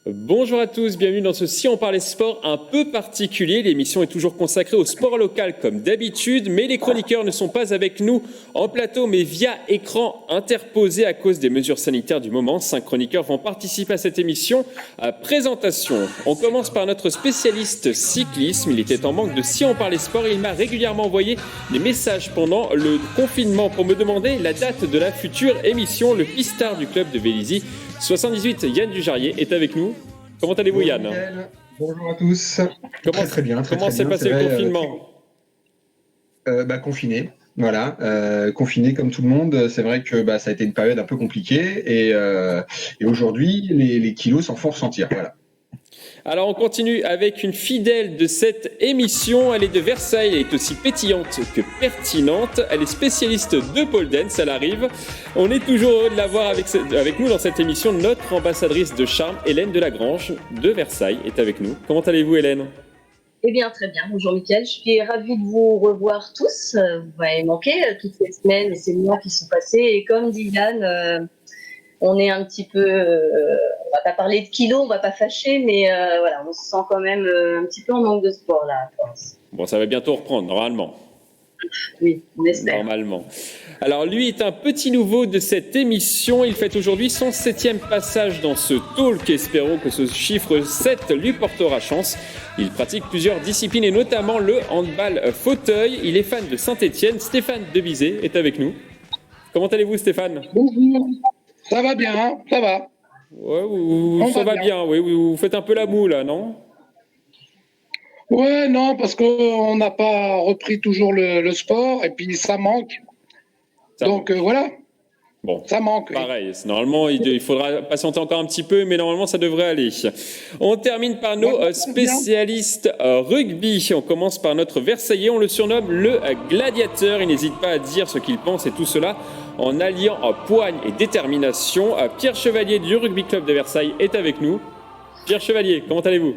Bonjour à tous, bienvenue dans ce Si on parlait sport un peu particulier. L'émission est toujours consacrée au sport local comme d'habitude, mais les chroniqueurs ne sont pas avec nous en plateau, mais via écran interposé à cause des mesures sanitaires du moment. 5 chroniqueurs vont participer à cette émission à présentation. On commence par notre spécialiste cyclisme. Il était en manque de Si on parlait sport et il m'a régulièrement envoyé des messages pendant le confinement pour me demander la date de la future émission. Le pistard du club de Vélizy 78, Yann Dujarrier, est avec nous. Comment allez-vous, Yann ? Bonjour à tous. Très bien. Comment s'est passé le confinement ? Confiné, voilà. Confiné comme tout le monde. C'est vrai que ça a été une période un peu compliquée et aujourd'hui, les kilos s'en font ressentir. Voilà. Alors on continue avec une fidèle de cette émission, elle est de Versailles, elle est aussi pétillante que pertinente, elle est spécialiste de pole dance, elle arrive. On est toujours heureux de l'avoir avec nous dans cette émission, notre ambassadrice de charme, Hélène Delagrange de Versailles est avec nous. Comment allez-vous, Hélène ? Eh bien, très bien. Bonjour Mickaël, je suis ravie de vous revoir tous. Vous m'avez manqué toutes ces semaines et ces mois qui sont passés. Et comme dit Yann, on est un petit peu, on va pas parler de kilos, on va pas fâcher, mais voilà, on se sent quand même un petit peu en manque de sport là. Bon, ça va bientôt reprendre, normalement. Oui, on espère. Normalement. Alors lui est un petit nouveau de cette émission. Il fête aujourd'hui son 7e passage dans ce talk. Espérons que ce chiffre 7 lui portera chance. Il pratique plusieurs disciplines et notamment le handball fauteuil. Il est fan de Saint-Étienne. Stéphane Debizet est avec nous. Comment allez-vous, Stéphane ? Bonjour. Ça va bien, hein, ça va. Ouais, ça va bien. Oui, vous faites un peu la moue là, non ? Ouais, non, parce qu'on n'a pas repris toujours le sport et puis ça manque. Voilà. Bon, ça manque. Pareil, normalement, il faudra patienter encore un petit peu, mais normalement, ça devrait aller. On termine par nos spécialistes rugby. On commence par notre Versaillais. On le surnomme le gladiateur. Il n'hésite pas à dire ce qu'il pense et tout cela en alliant poigne et détermination. Pierre Chevalier du Rugby Club de Versailles est avec nous. Pierre Chevalier, comment allez-vous ?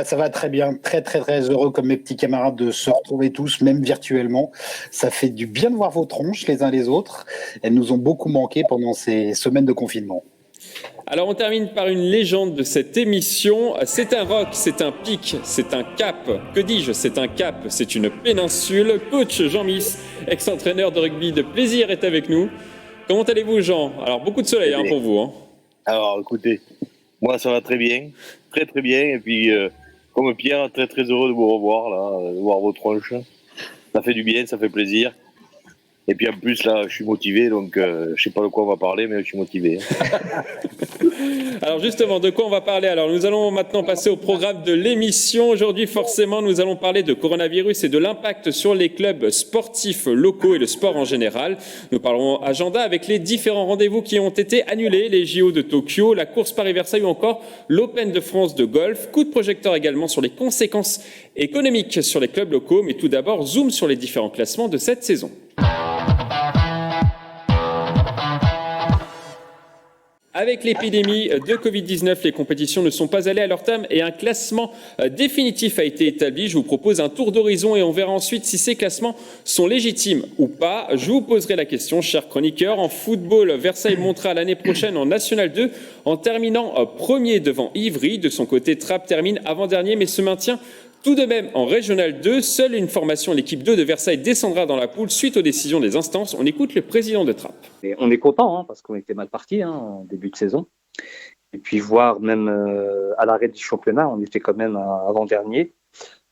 Ça va très bien, très heureux comme mes petits camarades de se retrouver tous, même virtuellement. Ça fait du bien de voir vos tronches les uns les autres. Elles nous ont beaucoup manqué pendant ces semaines de confinement. Alors on termine par une légende de cette émission. C'est un roc, c'est un pic, c'est un cap. Que dis-je ? C'est un cap, c'est une péninsule. Coach Jean Miss, ex-entraîneur de rugby de plaisir, est avec nous. Comment allez-vous, Jean ? Alors beaucoup de soleil pour vous. Alors écoutez, moi ça va très bien. Très bien, et puis comme Pierre, très heureux de vous revoir là, de voir vos tronches. Ça fait du bien, ça fait plaisir. Et puis en plus là, je suis motivé, donc je sais pas de quoi on va parler, mais je suis motivé. Alors justement, de quoi on va parler ? Alors nous allons maintenant passer au programme de l'émission. Aujourd'hui, forcément, nous allons parler de coronavirus et de l'impact sur les clubs sportifs locaux et le sport en général. Nous parlerons agenda avec les différents rendez-vous qui ont été annulés, les JO de Tokyo, la course Paris-Versailles ou encore l'Open de France de golf. Coup de projecteur également sur les conséquences économiques sur les clubs locaux. Mais tout d'abord, zoom sur les différents classements de cette saison. Avec l'épidémie de Covid-19, les compétitions ne sont pas allées à leur terme et un classement définitif a été établi. Je vous propose un tour d'horizon et on verra ensuite si ces classements sont légitimes ou pas. Je vous poserai la question, chers chroniqueurs. En football, Versailles montera l'année prochaine en National 2 en terminant premier devant Ivry. De son côté, Trappes termine avant-dernier mais se maintient tout de même en Régional 2. Seule une formation, l'équipe 2 de Versailles, descendra dans la poule suite aux décisions des instances. On écoute le président de Trappes. Et on est content parce qu'on était mal parti en début de saison. Et puis voir même à l'arrêt du championnat, on était quand même avant-dernier.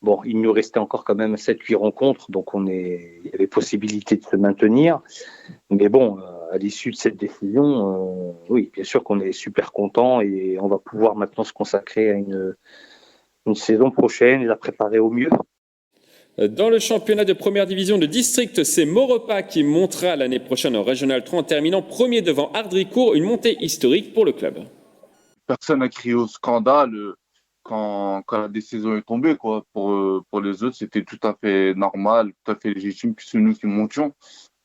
Bon, il nous restait encore quand même 7-8 rencontres, donc il y avait possibilité de se maintenir. Mais bon, à l'issue de cette décision, oui, bien sûr qu'on est super content et on va pouvoir maintenant se consacrer à une saison prochaine et la préparer au mieux. Dans le championnat de première division de district, c'est Maurepas qui montera l'année prochaine en Régional 3 en terminant premier devant Ardricourt, une montée historique pour le club. Personne n'a crié au scandale quand la décision est tombée, quoi. Pour les autres, c'était tout à fait normal, tout à fait légitime que c'est nous qui montions.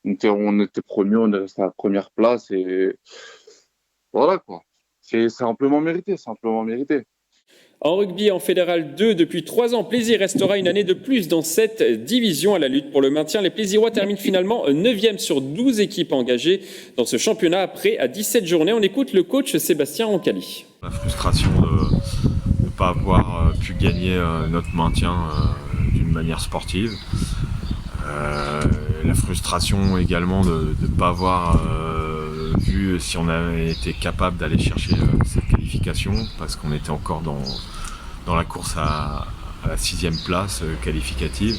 On était premiers, on est resté à la première place et voilà, quoi. C'est amplement mérité. En rugby en Fédéral 2, depuis 3 ans, Plaisir restera une année de plus dans cette division à la lutte pour le maintien. Les Plaisirois terminent finalement 9e sur 12 équipes engagées dans ce championnat après 17 journées. On écoute le coach Sébastien Roncalli. La frustration de ne pas avoir pu gagner notre maintien d'une manière sportive. La frustration également de ne pas avoir vu si on avait été capable d'aller chercher cette qualification, parce qu'on était encore dans la course à la 6e place qualificative.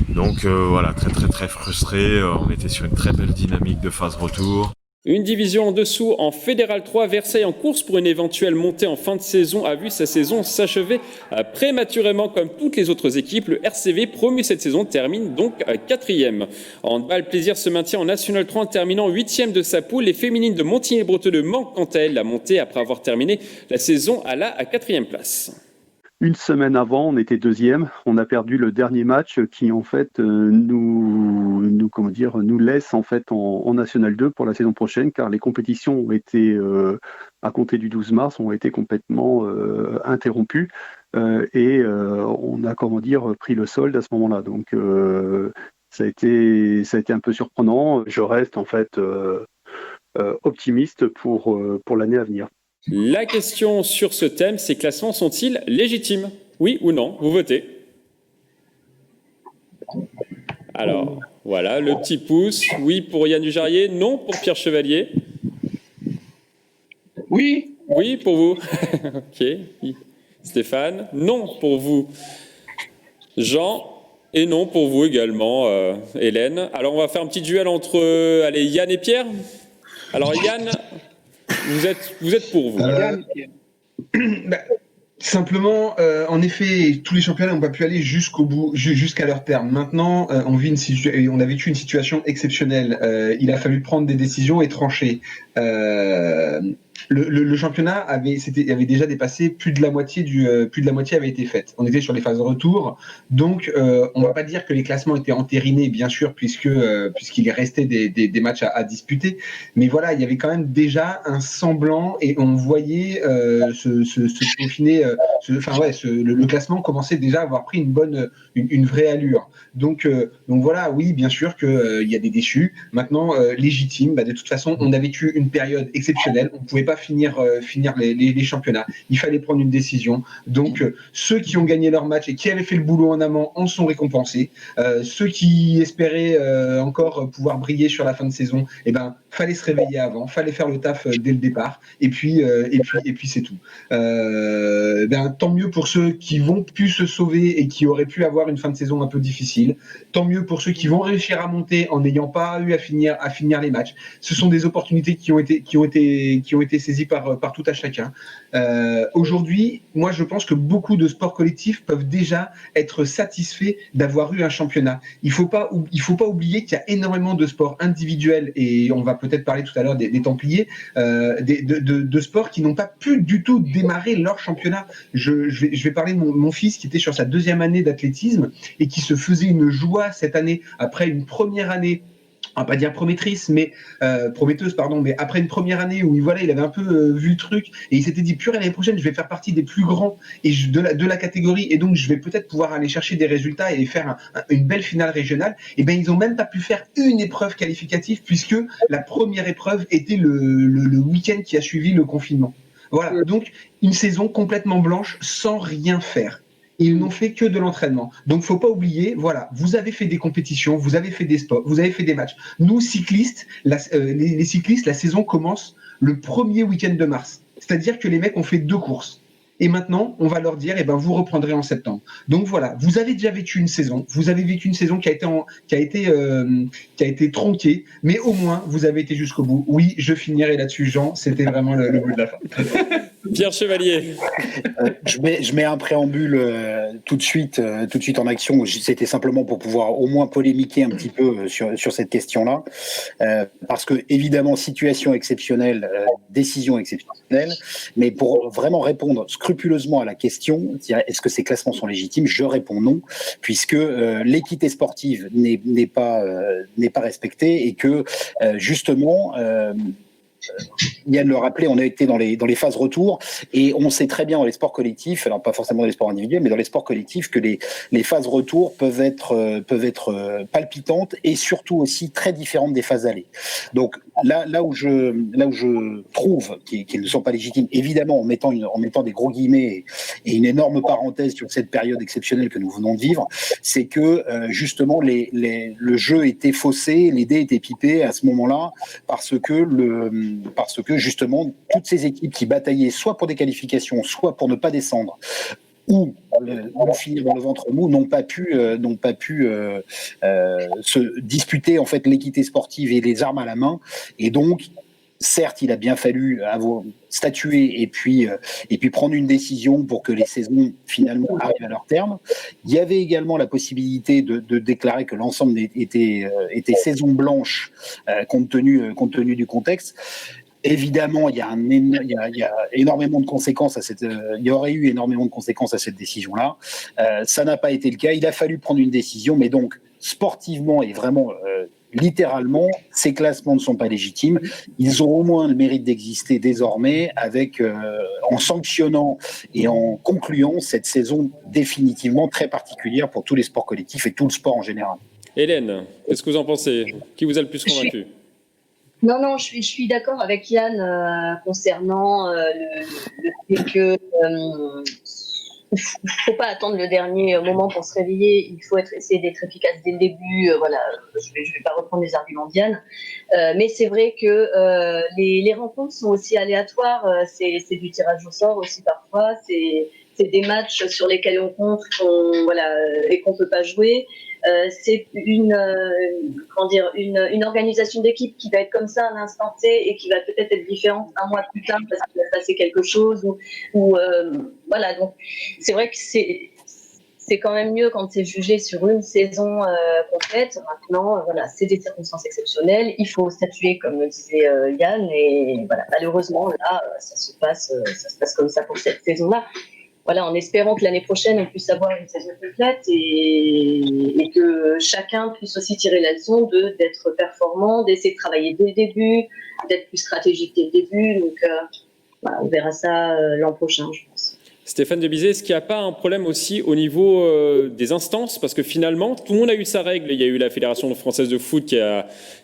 Donc voilà, très très très frustré. On était sur une très belle dynamique de phase retour. Une division en dessous, en Fédéral 3, Versailles en course pour une éventuelle montée en fin de saison a vu sa saison s'achever prématurément comme toutes les autres équipes. Le RCV, promu cette saison, termine donc 4e. En handball, Plaisir se maintient en National 3 en terminant 8e de sa poule. Les féminines de Montigny-Bretonneux manquent quant à elles la montée après avoir terminé la saison à la 4e place. Une semaine avant, on était 2e. On a perdu le dernier match qui, en fait, nous laisse en fait en National 2 pour la saison prochaine, car les compétitions ont été, à compter du 12 mars, ont été complètement interrompues et on a, pris le solde à ce moment-là. Donc, ça a été un peu surprenant. Je reste en fait optimiste pour l'année à venir. La question sur ce thème, ces classements sont-ils légitimes? Oui ou non? Vous votez. Alors, voilà, le petit pouce. Oui pour Yann Dujarrier, non pour Pierre Chevalier. Oui. Oui pour vous. Ok. Stéphane, non pour vous. Jean, et non pour vous également, Hélène. Alors, on va faire un petit duel entre Yann et Pierre. Alors, Yann... Vous êtes pour vous. Simplement, en effet, tous les championnats n'ont pas pu aller jusqu'au bout, jusqu'à leur terme. Maintenant, on a vécu une situation exceptionnelle. Il a fallu prendre des décisions et trancher. Le championnat avait déjà dépassé plus de la moitié avait été faite. On était sur les phases de retour, donc on va pas dire que les classements étaient entérinés, bien sûr, puisqu'il restait des matchs à disputer. Mais voilà, il y avait quand même déjà un semblant et on voyait se peaufiner. Le classement commençait déjà à avoir pris une vraie allure. Donc voilà, oui, bien sûr qu'il y a des déçus. Maintenant, légitime. De toute façon, on a vécu une période exceptionnelle. On ne pouvait pas finir les championnats. Il fallait prendre une décision. Donc, ceux qui ont gagné leur match et qui avaient fait le boulot en amont en sont récompensés. Ceux qui espéraient encore pouvoir briller sur la fin de saison, fallait se réveiller avant, fallait faire le taf dès le départ. Et puis c'est tout. Tant mieux pour ceux qui vont pu se sauver et qui auraient pu avoir une fin de saison un peu difficile. Tant mieux pour ceux qui vont réussir à monter en n'ayant pas eu à finir les matchs. Ce sont des opportunités qui ont été saisies par tout à chacun. Aujourd'hui, moi je pense que beaucoup de sports collectifs peuvent déjà être satisfaits d'avoir eu un championnat. Il faut pas oublier qu'il y a énormément de sports individuels, et on va peut-être parler tout à l'heure des Templiers, de sports qui n'ont pas pu du tout démarrer leur championnat. Je vais parler de mon fils qui était sur sa 2e année d'athlétisme et qui se faisait une joie cette année après une première année, on va pas dire prometteuse, mais après une première année où il avait un peu vu le truc et il s'était dit purée, l'année prochaine je vais faire partie des plus grands de la catégorie, et donc je vais peut-être pouvoir aller chercher des résultats et faire une belle finale régionale. Et ils ont même pas pu faire une épreuve qualificative puisque la première épreuve était le week-end qui a suivi le confinement. Voilà, donc une saison complètement blanche sans rien faire. Ils n'ont fait que de l'entraînement. Donc, faut pas oublier, voilà, vous avez fait des compétitions, vous avez fait des sports, vous avez fait des matchs. Nous, cyclistes, les cyclistes, la saison commence le premier week-end de mars. C'est-à-dire que les mecs ont fait 2 courses. Et maintenant, on va leur dire, vous reprendrez en septembre. Donc voilà, vous avez déjà vécu une saison. Vous avez vécu une saison qui a été tronquée, mais au moins, vous avez été jusqu'au bout. Oui, je finirai là-dessus, Jean. C'était vraiment le mot de la fin. Pierre Chevalier. Je mets un préambule tout de suite en action. C'était simplement pour pouvoir au moins polémiquer un petit peu sur cette question-là, parce que évidemment situation exceptionnelle, décision exceptionnelle, mais pour vraiment répondre scrupuleusement à la question, est-ce que ces classements sont légitimes, je réponds non, puisque l'équité sportive n'est pas respectée et que justement Yann le rappelait, on a été dans les phases retour et on sait très bien dans les sports collectifs, alors pas forcément dans les sports individuels, mais dans les sports collectifs, que les phases retour peuvent être palpitantes et surtout aussi très différentes des phases aller. Donc là où je trouve qu'ils ne sont pas légitimes, évidemment en mettant des gros guillemets et une énorme parenthèse sur cette période exceptionnelle que nous venons de vivre, c'est que justement le jeu était faussé, les dés étaient pipés à ce moment-là parce que justement toutes ces équipes qui bataillaient soit pour des qualifications, soit pour ne pas descendre, ou finir dans le ventre mou, n'ont pas pu se disputer en fait l'équité sportive et les armes à la main. Et donc, certes, il a bien fallu statuer et puis prendre une décision pour que les saisons finalement arrivent à leur terme. Il y avait également la possibilité de déclarer que l'ensemble était saison blanche compte tenu du contexte. Évidemment, il y a énormément de conséquences il y aurait eu énormément de conséquences à cette décision-là. Ça n'a pas été le cas. Il a fallu prendre une décision, mais donc sportivement et vraiment littéralement, ces classements ne sont pas légitimes. Ils ont au moins le mérite d'exister désormais en sanctionnant et en concluant cette saison définitivement très particulière pour tous les sports collectifs et tout le sport en général. Hélène, qu'est-ce que vous en pensez? Qui vous a le plus convaincu? Non, je suis d'accord avec Yann concernant le fait que faut pas attendre le dernier moment pour se réveiller. Il faut essayer d'être efficace dès le début. Voilà, je vais pas reprendre les arguments de Yann, mais c'est vrai que les rencontres sont aussi aléatoires. C'est du tirage au sort aussi parfois. C'est des matchs sur lesquels on compte et qu'on peut pas jouer. C'est une organisation d'équipe qui va être comme ça à l'instant T et qui va peut-être être différente un mois plus tard parce qu'il va se passer quelque chose voilà. Donc c'est vrai que c'est quand même mieux quand c'est jugé sur une saison complète. Maintenant, voilà, c'est des circonstances exceptionnelles. Il faut statuer, comme le disait Yann, et voilà, malheureusement là, ça se passe comme ça pour cette saison-là. Voilà, en espérant que l'année prochaine, on puisse avoir une saison complète et que chacun puisse aussi tirer la leçon d'être performant, d'essayer de travailler dès le début, d'être plus stratégique dès le début. Donc, voilà, on verra ça l'an prochain, je pense. Stéphane Debizet, est-ce qu'il n'y a pas un problème aussi au niveau des instances? Parce que finalement, tout le monde a eu sa règle. Il y a eu la Fédération française de foot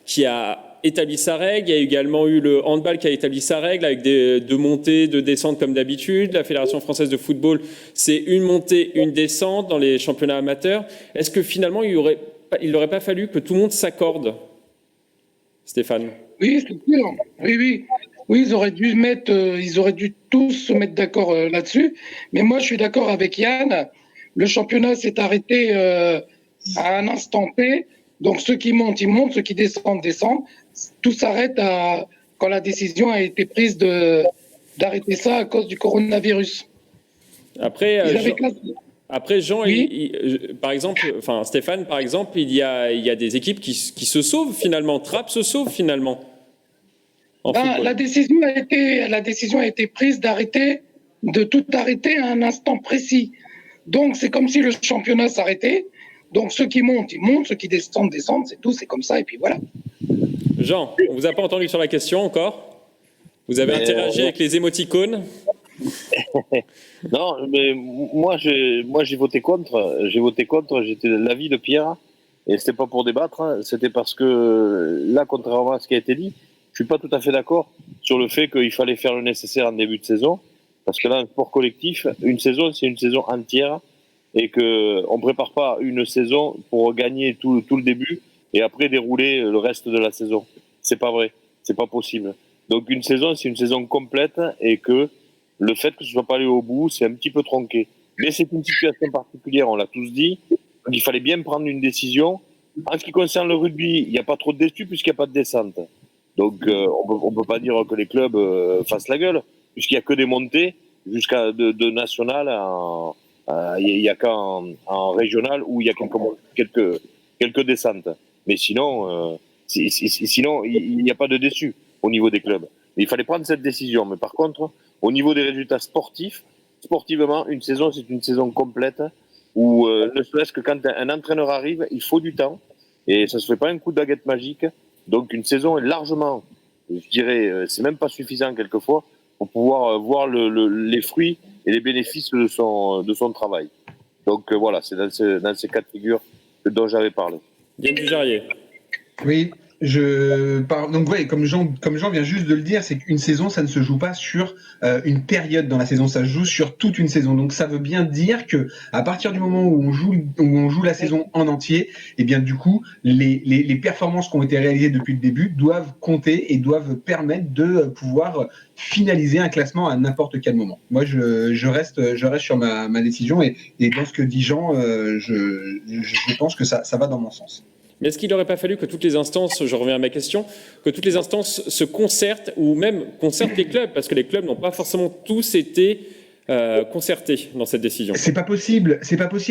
qui a établi sa règle. Il y a également eu le handball qui a établi sa règle avec deux montées, deux descentes comme d'habitude. La Fédération française de football, c'est une montée, une descente dans les championnats amateurs. Est-ce que finalement, il n'aurait pas fallu que tout le monde s'accorde, Stéphane? Oui, c'est sûr. Oui. Oui, ils auraient dû tous se mettre d'accord là-dessus. Mais moi, je suis d'accord avec Yann. Le championnat s'est arrêté à un instant T. Donc, ceux qui montent, ils montent. Ceux qui descendent, descendent. Tout s'arrête quand la décision a été prise d'arrêter ça à cause du coronavirus. Après, Jean, oui. par exemple, Stéphane, par exemple, il y a des équipes qui se sauvent finalement. Trappes se sauve finalement. La décision a été prise de tout arrêter à un instant précis. Donc, c'est comme si le championnat s'arrêtait. Donc, ceux qui montent, ils montent. Ceux qui descendent, descendent. C'est tout. C'est comme ça. Et puis voilà. Jean, on vous a pas entendu sur la question encore. Vous avez interagi avec les émoticônes. Non, mais moi j'ai voté contre. J'étais de l'avis de Pierre. Et c'était pas pour débattre. C'était parce que là, contrairement à ce qui a été dit, je suis pas tout à fait d'accord sur le fait qu'il fallait faire le nécessaire en début de saison. Parce que là, un sport collectif, une saison, c'est une saison entière. Et qu'on prépare pas une saison pour gagner tout le début et après dérouler le reste de la saison. C'est pas vrai. C'est pas possible. Donc une saison, c'est une saison complète et que le fait que ce soit pas allé au bout, c'est un petit peu tronqué. Mais c'est une situation particulière, on l'a tous dit. Donc il fallait bien prendre une décision. En ce qui concerne le rugby, il n'y a pas trop de déçus puisqu'il n'y a pas de descente. Donc on peut pas dire que les clubs fassent la gueule puisqu'il n'y a que des montées jusqu'à de national. Il n'y a qu'en régional où il y a quelques descentes. Mais sinon, il n'y a pas de déçus au niveau des clubs. Mais il fallait prendre cette décision. Mais par contre, au niveau des résultats sportivement, une saison, c'est une saison complète où ne serait-ce que quand un entraîneur arrive, il faut du temps. Et ça ne se fait pas un coup de baguette magique. Donc une saison est largement je dirais, c'est même pas suffisant quelquefois pour pouvoir voir les fruits et les bénéfices de son travail. Donc voilà, c'est dans ces cas de figure dont j'avais parlé. Yann Dujarrier. Oui, donc ouais, comme Jean vient juste de le dire, c'est qu'une saison, ça ne se joue pas sur une période dans la saison, ça se joue sur toute une saison. Donc ça veut bien dire que à partir du moment où on joue la saison en entier, et bien du coup, les performances qui ont été réalisées depuis le début doivent compter et doivent permettre de pouvoir finaliser un classement à n'importe quel moment. Moi, je reste sur ma décision et dans ce que dit Jean, je pense que ça va dans mon sens. Mais est-ce qu'il n'aurait pas fallu que toutes les instances, je reviens à ma question, que toutes les instances se concertent ou même concertent les clubs, parce que les clubs n'ont pas forcément tous été concertés dans cette décision. C'est pas possible.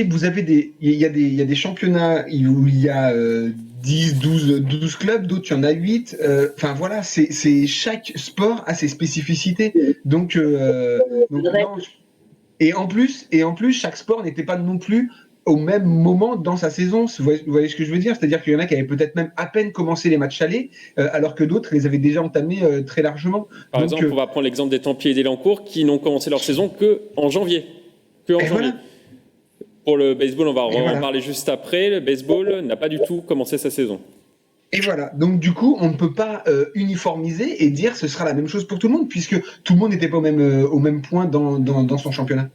Vous avez il y a des championnats où il y a 10, 12 clubs, d'autres il y en a 8. Enfin voilà, c'est chaque sport a ses spécificités. Donc non. Et en plus, chaque sport n'était pas non plus au même moment dans sa saison. Vous voyez ce que je veux dire? C'est-à-dire qu'il y en a qui avaient peut-être même à peine commencé les matchs allés, alors que d'autres les avaient déjà entamés très largement. Par exemple, on va prendre l'exemple des Templiers et des Lancourt qui n'ont commencé leur saison qu'en janvier. Voilà. Pour le baseball, on va en parler juste après. Le baseball n'a pas du tout commencé sa saison. Et voilà, donc du coup, on ne peut pas uniformiser et dire ce sera la même chose pour tout le monde, puisque tout le monde n'était pas au même point dans son championnat.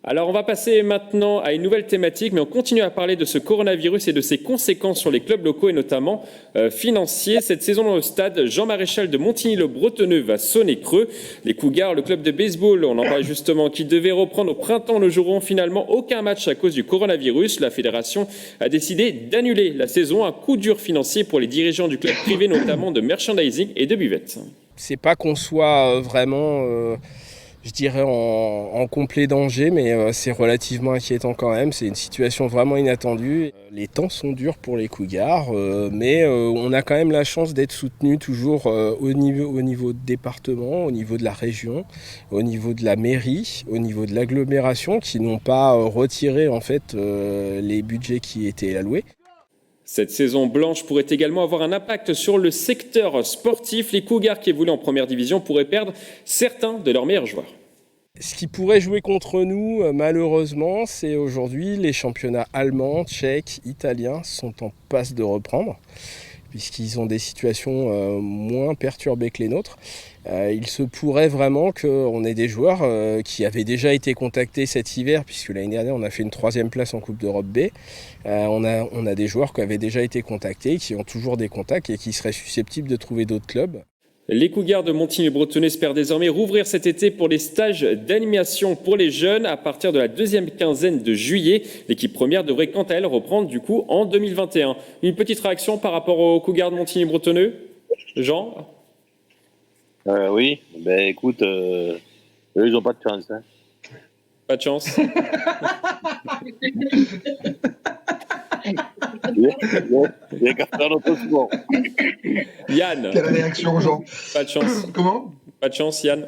Alors, on va passer maintenant à une nouvelle thématique, mais on continue à parler de ce coronavirus et de ses conséquences sur les clubs locaux et notamment financiers. Cette saison dans le stade Jean Maréchal de Montigny-le-Bretonneux va sonner creux. Les Cougars, le club de baseball, on en parlait justement, qui devait reprendre au printemps, ne joueront finalement aucun match à cause du coronavirus. La fédération a décidé d'annuler la saison, un coup dur financier pour les dirigeants du club privé, notamment de merchandising et de buvette. C'est pas qu'on soit vraiment... je dirais en complet danger, mais c'est relativement inquiétant quand même. C'est une situation vraiment inattendue. Les temps sont durs pour les Cougars, mais on a quand même la chance d'être soutenu toujours au niveau département, au niveau de la région, au niveau de la mairie, au niveau de l'agglomération, qui n'ont pas retiré en fait les budgets qui étaient alloués. Cette saison blanche pourrait également avoir un impact sur le secteur sportif. Les Cougars qui évoluent en première division pourraient perdre certains de leurs meilleurs joueurs. Ce qui pourrait jouer contre nous, malheureusement, c'est aujourd'hui les championnats allemands, tchèques, italiens sont en passe de reprendre, puisqu'ils ont des situations moins perturbées que les nôtres. Il se pourrait vraiment qu'on ait des joueurs qui avaient déjà été contactés cet hiver, puisque l'année dernière on a fait une 3e place en Coupe d'Europe B. On a des joueurs qui avaient déjà été contactés, qui ont toujours des contacts et qui seraient susceptibles de trouver d'autres clubs. Les Cougars de Montigny-le-Bretonneux espèrent désormais rouvrir cet été pour les stages d'animation pour les jeunes à partir de la 2e quinzaine de juillet. L'équipe première devrait quant à elle reprendre du coup en 2021. Une petite réaction par rapport aux Cougars de Montigny-le-Bretonneux, Jean? Oui, écoute, eux ils n'ont pas de chance. Hein. Pas de chance. Il y a qu'à faire notre sport. Yann. Quelle réaction, Jean? Pas de chance. Comment? Pas de chance, Yann.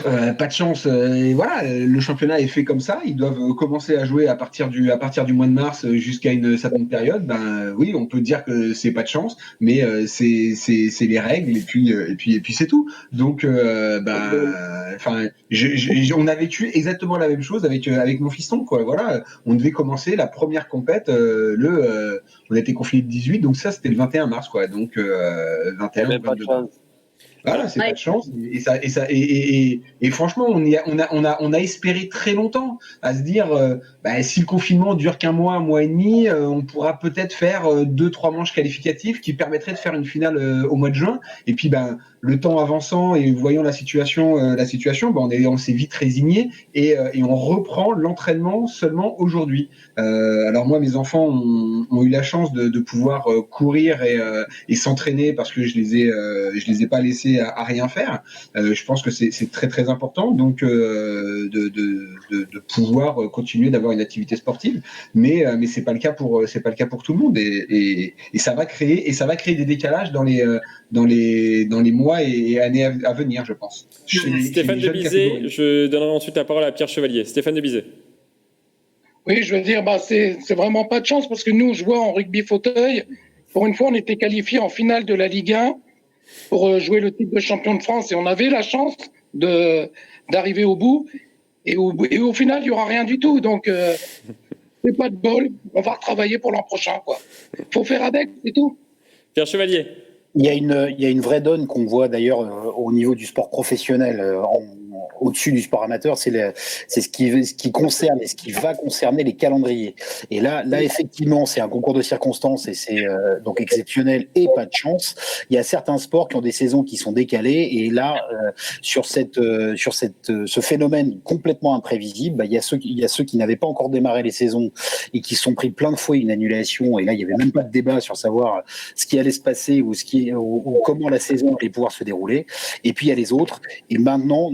Pas de chance. Et voilà, le championnat est fait comme ça. Ils doivent commencer à jouer à partir du mois de mars jusqu'à une certaine période. Ben oui, on peut dire que c'est pas de chance, mais c'est les règles et puis c'est tout. Donc on a vécu exactement la même chose avec mon fiston, quoi. Voilà, on devait commencer la première compète on a été confiné le 18, donc ça c'était le 21 mars, quoi. Donc 21 ou 22 mars. Voilà, c'est pas de chance. Et franchement, on a espéré très longtemps à se dire, si le confinement dure qu'un mois et demi, on pourra peut-être faire 2-3 manches qualificatives qui permettraient de faire une finale au mois de juin. Et puis, le temps avançant et voyant la situation, on s'est vite résigné et on reprend l'entraînement seulement aujourd'hui. Alors moi, mes enfants ont eu la chance de pouvoir courir et s'entraîner parce que je les ai pas laissés à rien faire. Je pense que c'est très très important donc de pouvoir continuer d'avoir une activité sportive, mais c'est pas le cas pour tout le monde et ça va créer des décalages dans les mois et années à venir, je pense. Stéphane de Bizet, je donnerai ensuite la parole à Pierre Chevalier. Stéphane de Bizet. Oui, je veux dire, c'est vraiment pas de chance parce que nous, joueurs en rugby fauteuil, Pour une fois, on était qualifié en finale de la Ligue 1 pour jouer le titre de champion de France et on avait la chance d'arriver au bout. Et au final, il n'y aura rien du tout. Donc, c'est pas de bol. On va retravailler pour l'an prochain, quoi. Faut faire avec, c'est tout. Pierre Chevalier. Il y a une vraie donne qu'on voit d'ailleurs au niveau du sport professionnel, au-dessus du sport amateur, c'est ce qui concerne et ce qui va concerner les calendriers. Et là effectivement, c'est un concours de circonstances et c'est donc exceptionnel et pas de chance. Il y a certains sports qui ont des saisons qui sont décalées et là, sur ce phénomène complètement imprévisible, il y a ceux qui n'avaient pas encore démarré les saisons et qui se sont pris plein de fois une annulation. Et là, il n'y avait même pas de débat sur savoir ce qui allait se passer ou comment la saison allait pouvoir se dérouler. Et puis il y a les autres. Et maintenant,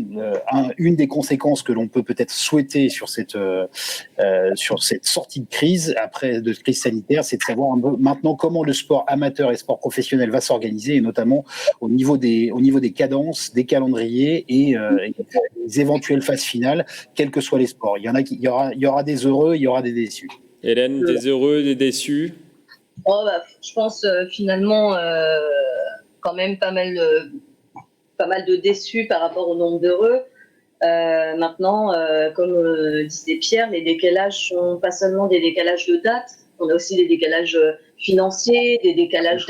une des conséquences que l'on peut peut-être souhaiter sur cette sortie de crise sanitaire, c'est de savoir un peu maintenant comment le sport amateur et sport professionnel va s'organiser, et notamment au niveau des cadences, des calendriers et les éventuelles phases finales, quels que soient les sports. Il y aura des heureux, il y aura des déçus. Hélène, des heureux, des déçus? Je pense finalement quand même pas mal de déçus par rapport au nombre d'heureux. Maintenant, comme disait Pierre, les décalages sont pas seulement des décalages de date, on a aussi des décalages financiers, des décalages...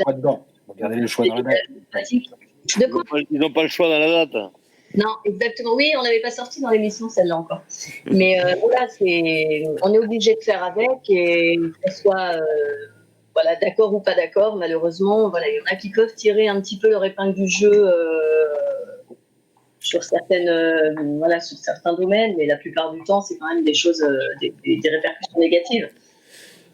Regardez le choix dans la date. Ils n'ont pas le choix dans la date. Non, exactement. Oui, on n'avait pas sorti dans l'émission celle-là encore. Mais voilà, on est obligé de faire avec et qu'on soit... d'accord ou pas d'accord, malheureusement, il y en a qui peuvent tirer un petit peu leur épingle du jeu sur certains domaines, mais la plupart du temps, c'est quand même des choses, des répercussions négatives.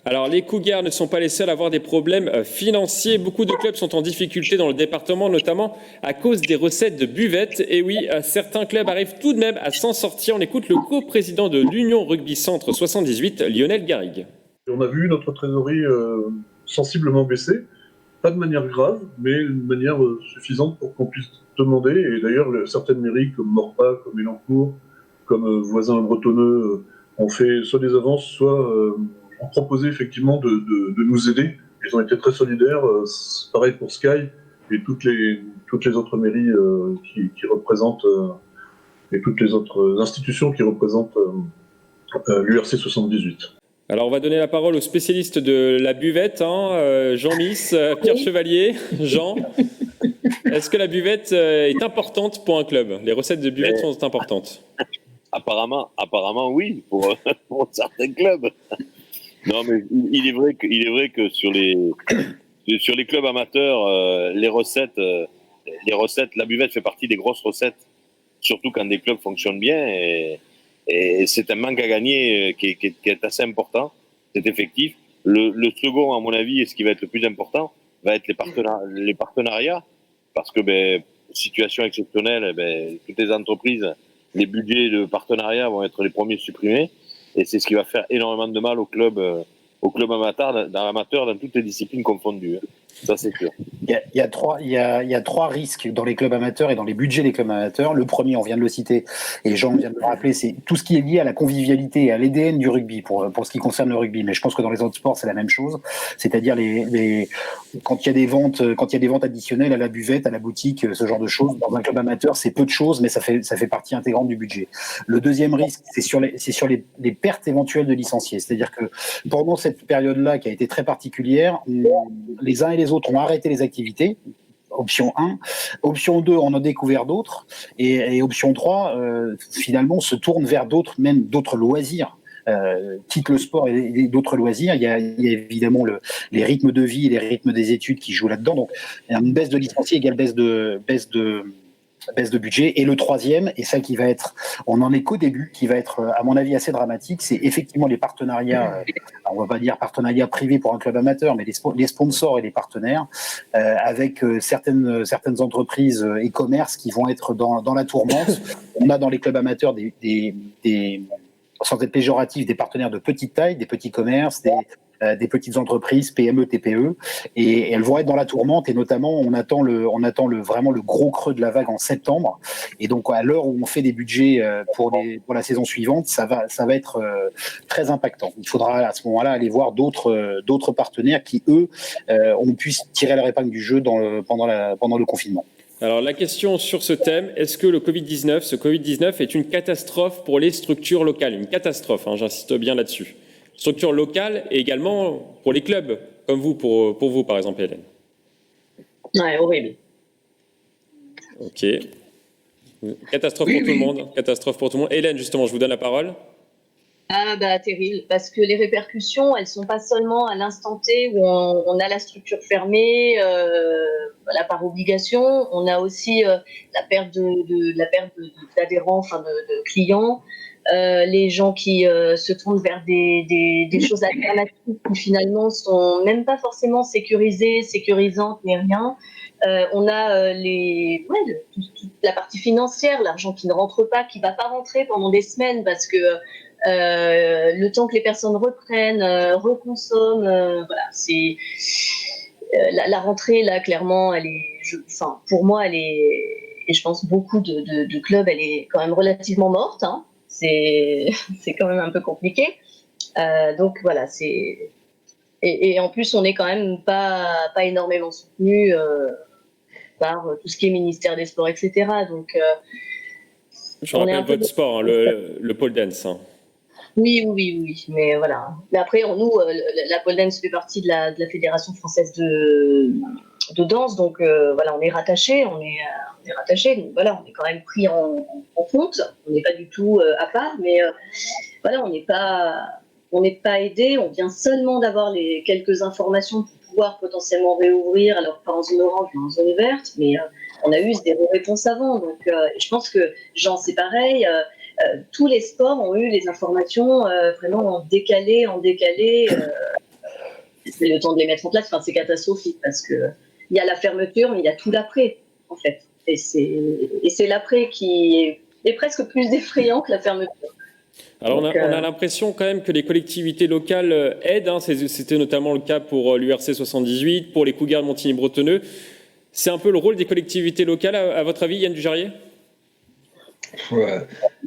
Alors, les Cougars ne sont pas les seuls à avoir des problèmes financiers. Beaucoup de clubs sont en difficulté dans le département, notamment à cause des recettes de buvettes. Et oui, certains clubs arrivent tout de même à s'en sortir. On écoute le coprésident de l'Union Rugby Centre 78, Lionel Garrigue. On a vu notre trésorerie sensiblement baisser, pas de manière grave, mais de manière suffisante pour qu'on puisse demander. Et d'ailleurs, certaines mairies comme Morpa, comme Élancourt, comme Voisins bretonneux ont fait soit des avances, soit ont proposé effectivement de nous aider. Ils ont été très solidaires. Pareil pour Sky et toutes les autres mairies qui représentent et toutes les autres institutions qui représentent l'URC 78. Alors, on va donner la parole aux spécialistes de la buvette, Jean Miss, Pierre Chevalier. Jean, est-ce que la buvette est importante pour un club? Les recettes de buvette sont importantes? Apparemment oui, pour certains clubs. Non, mais il est vrai que sur les clubs amateurs, les recettes, la buvette fait partie des grosses recettes, surtout quand des clubs fonctionnent bien. Et c'est un manque à gagner qui est assez important, c'est effectif. Le second, à mon avis, et ce qui va être le plus important, va être les partenariats, parce que situation exceptionnelle, toutes les entreprises, les budgets de partenariat vont être les premiers supprimés, et c'est ce qui va faire énormément de mal au club amateur dans toutes les disciplines confondues. Ça, c'est sûr. Il y a trois risques dans les clubs amateurs et dans les budgets des clubs amateurs. Le premier, on vient de le citer, et Jean vient de le rappeler, c'est tout ce qui est lié à la convivialité et à l'ADN du rugby, pour ce qui concerne le rugby. Mais je pense que dans les autres sports, c'est la même chose. C'est-à-dire quand il y a des ventes additionnelles à la buvette, à la boutique, ce genre de choses, dans un club amateur, c'est peu de choses, mais ça fait partie intégrante du budget. Le deuxième risque, c'est sur les pertes éventuelles de licenciés. C'est-à-dire que pendant cette période-là, qui a été très particulière, les uns et les autres ont arrêté les activités. Option 1. Option 2, on a découvert d'autres. Et option 3, finalement, se tourne vers d'autres loisirs. Quitte le sport et d'autres loisirs. Il y a évidemment les rythmes de vie et les rythmes des études qui jouent là-dedans. Donc, une baisse de licenciés égale baisse de budget. Et le troisième, et ça qui va être, on en est qu'au début, qui va être à mon avis assez dramatique, c'est effectivement les partenariats, on va pas dire partenariats privés pour un club amateur, mais les sponsors et les partenaires, avec certaines entreprises e-commerce qui vont être dans la tourmente. On a dans les clubs amateurs des sans être péjoratif, des partenaires de petite taille, des petits commerces, des petites entreprises, PME, TPE, et elles vont être dans la tourmente. Et notamment, on attend vraiment le gros creux de la vague en septembre. Et donc, à l'heure où on fait des budgets pour la saison suivante, ça va être très impactant. Il faudra à ce moment-là aller voir d'autres partenaires qui, eux, ont pu tirer leur épingle du jeu pendant le confinement. Alors la question sur ce thème, est-ce que ce Covid-19 est une catastrophe pour les structures locales? Une catastrophe, hein, j'insiste bien là-dessus. Structures locales et également pour les clubs, comme vous, pour vous par exemple, Hélène. Ouais, horrible. Ok. Catastrophe pour tout le monde. Catastrophe pour tout le monde. Hélène, justement, je vous donne la parole. Ah bah terrible, parce que les répercussions, elles sont pas seulement à l'instant T où on a la structure fermée, voilà, par obligation, on a aussi la perte d'adhérents, enfin de clients, les gens qui se tournent vers des choses alternatives qui finalement sont même pas forcément sécurisantes ni rien. On a toute la partie financière, l'argent qui ne rentre pas, qui va pas rentrer pendant des semaines parce que le temps que les personnes reprennent, reconsomment, voilà, c'est la rentrée là clairement, pour moi elle est, et je pense beaucoup de clubs, elle est quand même relativement morte. Hein. C'est quand même un peu compliqué. Donc voilà, et en plus on n'est quand même pas énormément soutenu par tout ce qui est ministère des Sports, etc. Donc je rappelle votre sport, hein, le pole dance. Hein. Oui, mais voilà. Mais après, nous, la pole dance fait partie de la Fédération française de danse, donc voilà, on est rattaché, donc voilà, on est quand même pris en compte. On n'est pas du tout à part, mais voilà, on n'est pas aidé. On vient seulement d'avoir les quelques informations pour pouvoir potentiellement réouvrir, alors pas en zone orange, mais en zone verte. Mais on a eu zéro réponse avant, donc je pense que Jean, c'est pareil. Tous les sports ont eu les informations vraiment en décalé. C'est le temps de les mettre en place. Enfin, c'est catastrophique parce que il y a la fermeture, mais il y a tout l'après, en fait. Et c'est l'après qui est presque plus effrayant que la fermeture. Alors on a l'impression quand même que les collectivités locales aident. Hein. C'était notamment le cas pour l'URC 78, pour les Cougars de Montigny-Bretonneux. C'est un peu le rôle des collectivités locales, à votre avis, Yann Dujarrier ?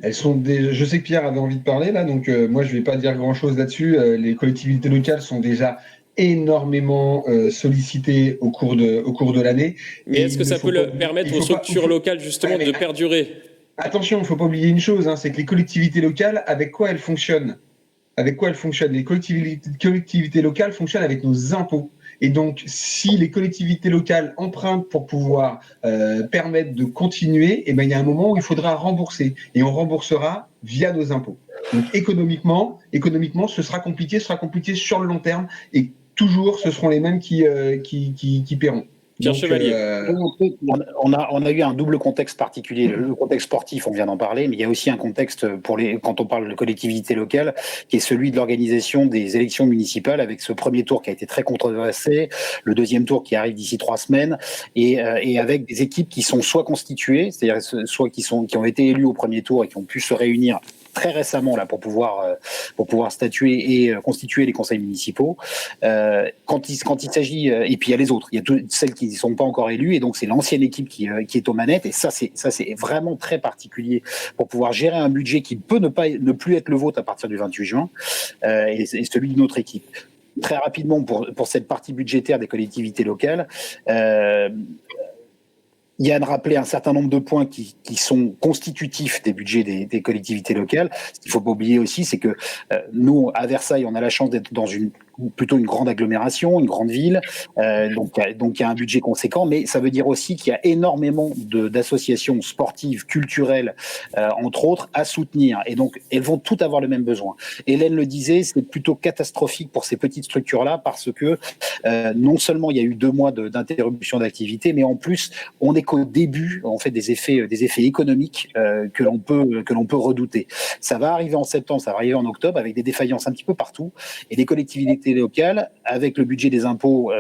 Elles sont Je sais que Pierre avait envie de parler là, donc moi je vais pas dire grand-chose là-dessus. Les collectivités locales sont déjà énormément sollicitées au cours de l'année. Mais est-ce que ça peut permettre aux structures locales justement de perdurer ? Attention, il ne faut pas oublier une chose, hein, c'est que les collectivités locales, avec quoi elles fonctionnent ? Les collectivités locales fonctionnent avec nos impôts. Et donc, si les collectivités locales empruntent pour pouvoir permettre de continuer, il y a un moment où il faudra rembourser. Et on remboursera via nos impôts. Donc, économiquement, ce sera compliqué sur le long terme. Et toujours, ce seront les mêmes qui paieront. Pierre Chevalier. On a eu un double contexte particulier. Le contexte sportif, on vient d'en parler, mais il y a aussi un contexte quand on parle de collectivité locale, qui est celui de l'organisation des élections municipales, avec ce premier tour qui a été très controversé, le deuxième tour qui arrive d'ici 3 semaines, et avec des équipes qui sont soit constituées, c'est-à-dire soit qui ont été élues au premier tour et qui ont pu se réunir très récemment là pour pouvoir statuer et constituer les conseils municipaux. Quand il s'agit, et puis il y a les autres, il y a toutes celles qui ne sont pas encore élues, et donc c'est l'ancienne équipe qui est aux manettes, et ça c'est vraiment très particulier pour pouvoir gérer un budget qui peut ne plus être le vôtre à partir du 28 juin, et celui de notre équipe. Très rapidement, pour cette partie budgétaire des collectivités locales, Yann rappelait un certain nombre de points qui sont constitutifs des budgets des collectivités locales. Ce qu'il ne faut pas oublier aussi, c'est que nous, à Versailles, on a la chance d'être dans plutôt une grande agglomération, une grande ville, donc il y a un budget conséquent, mais ça veut dire aussi qu'il y a énormément d'associations sportives, culturelles, entre autres, à soutenir, et donc elles vont toutes avoir le même besoin. Hélène le disait, c'est plutôt catastrophique pour ces petites structures-là, parce que non seulement il y a eu 2 mois d'interruption d'activité, mais en plus, on n'est qu'au début, en fait, des effets économiques que l'on peut redouter. Ça va arriver en septembre, ça va arriver en octobre, avec des défaillances un petit peu partout, et les collectivités locales, avec le budget des impôts,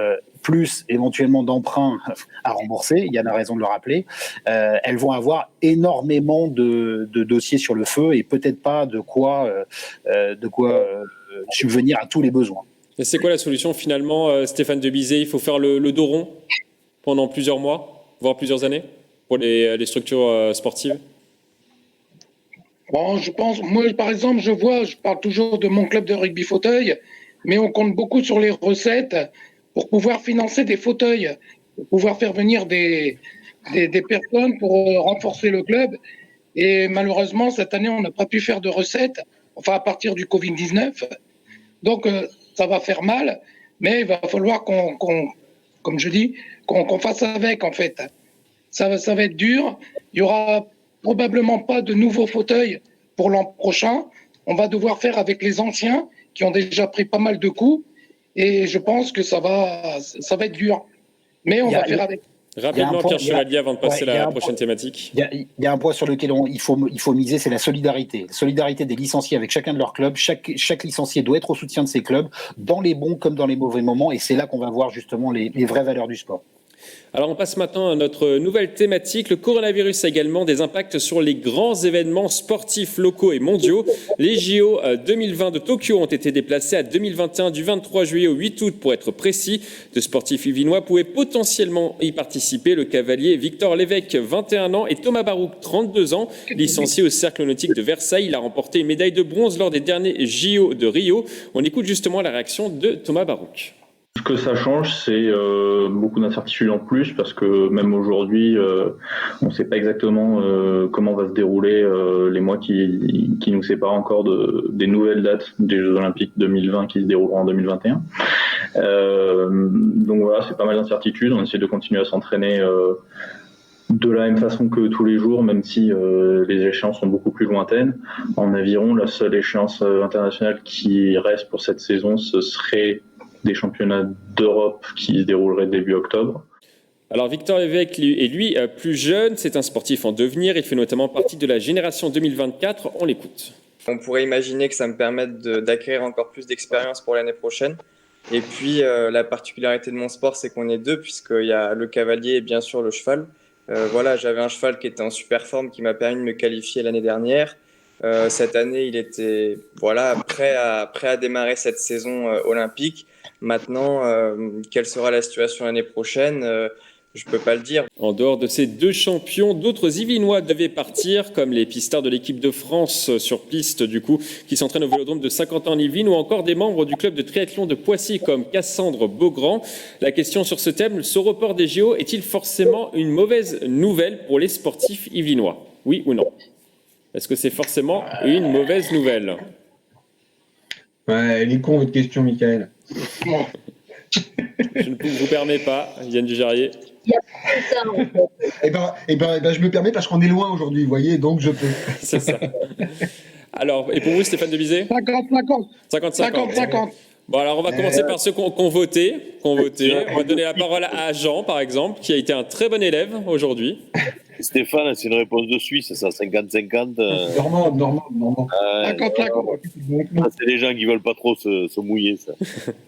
plus éventuellement d'emprunts à rembourser, Yann a raison de le rappeler, elles vont avoir énormément de dossiers sur le feu et peut-être pas de quoi subvenir à tous les besoins. Et c'est quoi la solution finalement, Stéphane Debizet? Il faut faire le dos rond pendant plusieurs mois, voire plusieurs années, pour les structures sportives? Bon, je pense, moi par exemple, je parle toujours de mon club de rugby fauteuil, mais on compte beaucoup sur les recettes pour pouvoir financer des fauteuils, pour pouvoir faire venir des personnes pour renforcer le club. Et malheureusement, cette année, on n'a pas pu faire de recettes, enfin à partir du Covid-19. Donc, ça va faire mal, mais il va falloir comme je dis, qu'on fasse avec, en fait. Ça va être dur. Il y aura probablement pas de nouveaux fauteuils pour l'an prochain. On va devoir faire avec les anciens qui ont déjà pris pas mal de coups. Et je pense que ça va être dur. Mais on va faire avec. Rapidement, Pierre Chevalier, avant de passer à la prochaine thématique. Il y a un point sur lequel il faut miser, c'est la solidarité. La solidarité des licenciés avec chacun de leurs clubs. Chaque licencié doit être au soutien de ses clubs, dans les bons comme dans les mauvais moments. Et c'est là qu'on va voir justement les vraies valeurs du sport. Alors on passe maintenant à notre nouvelle thématique. Le coronavirus a également des impacts sur les grands événements sportifs locaux et mondiaux. Les JO 2020 de Tokyo ont été déplacés à 2021 du 23 juillet au 8 août pour être précis. De sportifs yvelinois pouvaient potentiellement y participer. Le cavalier Victor Lévesque, 21 ans, et Thomas Barouk, 32 ans, licencié au Cercle nautique de Versailles. Il a remporté une médaille de bronze lors des derniers JO de Rio. On écoute justement la réaction de Thomas Barouk. Ce que ça change, c'est beaucoup d'incertitudes en plus, parce que même aujourd'hui, on ne sait pas exactement comment va se dérouler les mois qui nous séparent encore des nouvelles dates des Jeux Olympiques 2020 qui se dérouleront en 2021. Donc voilà, c'est pas mal d'incertitudes. On essaie de continuer à s'entraîner de la même façon que tous les jours, même si les échéances sont beaucoup plus lointaines. En aviron, la seule échéance internationale qui reste pour cette saison, ce serait des championnats d'Europe qui se dérouleraient début octobre. Alors Victor Lévesque est lui plus jeune, c'est un sportif en devenir, il fait notamment partie de la génération 2024, on l'écoute. On pourrait imaginer que ça me permette d'acquérir encore plus d'expérience pour l'année prochaine. Et puis la particularité de mon sport, c'est qu'on est deux, puisqu'il y a le cavalier et bien sûr le cheval. Voilà, j'avais un cheval qui était en super forme, qui m'a permis de me qualifier l'année dernière. Cette année, il était prêt à démarrer cette saison olympique. Maintenant, quelle sera la situation l'année prochaine je ne peux pas le dire. En dehors de ces deux champions, d'autres Yvelinois devaient partir, comme les pistards de l'équipe de France sur piste, qui s'entraînent au vélodrome de Saint-Quentin-en-Yvelines, ou encore des membres du club de triathlon de Poissy, comme Cassandre Beaugrand. La question sur ce thème, ce report des JO est-il forcément une mauvaise nouvelle pour les sportifs yvelinois? Oui ou non? Est-ce que c'est forcément une mauvaise nouvelle? Ouais, elle est con, votre question, Michael. Je ne vous permets pas, Yann Dujarrier. Eh ben, je me permets parce qu'on est loin aujourd'hui, vous voyez, donc je peux. C'est ça. Alors, et pour vous, Stéphane Debizet? 50-50. Bon, alors on va commencer par ceux qui ont voté. On va donner la parole à Jean, par exemple, qui a été un très bon élève aujourd'hui. Stéphane, c'est une réponse de Suisse, ça, 50-50. Normand. Ça, c'est les gens qui veulent pas trop se mouiller, ça.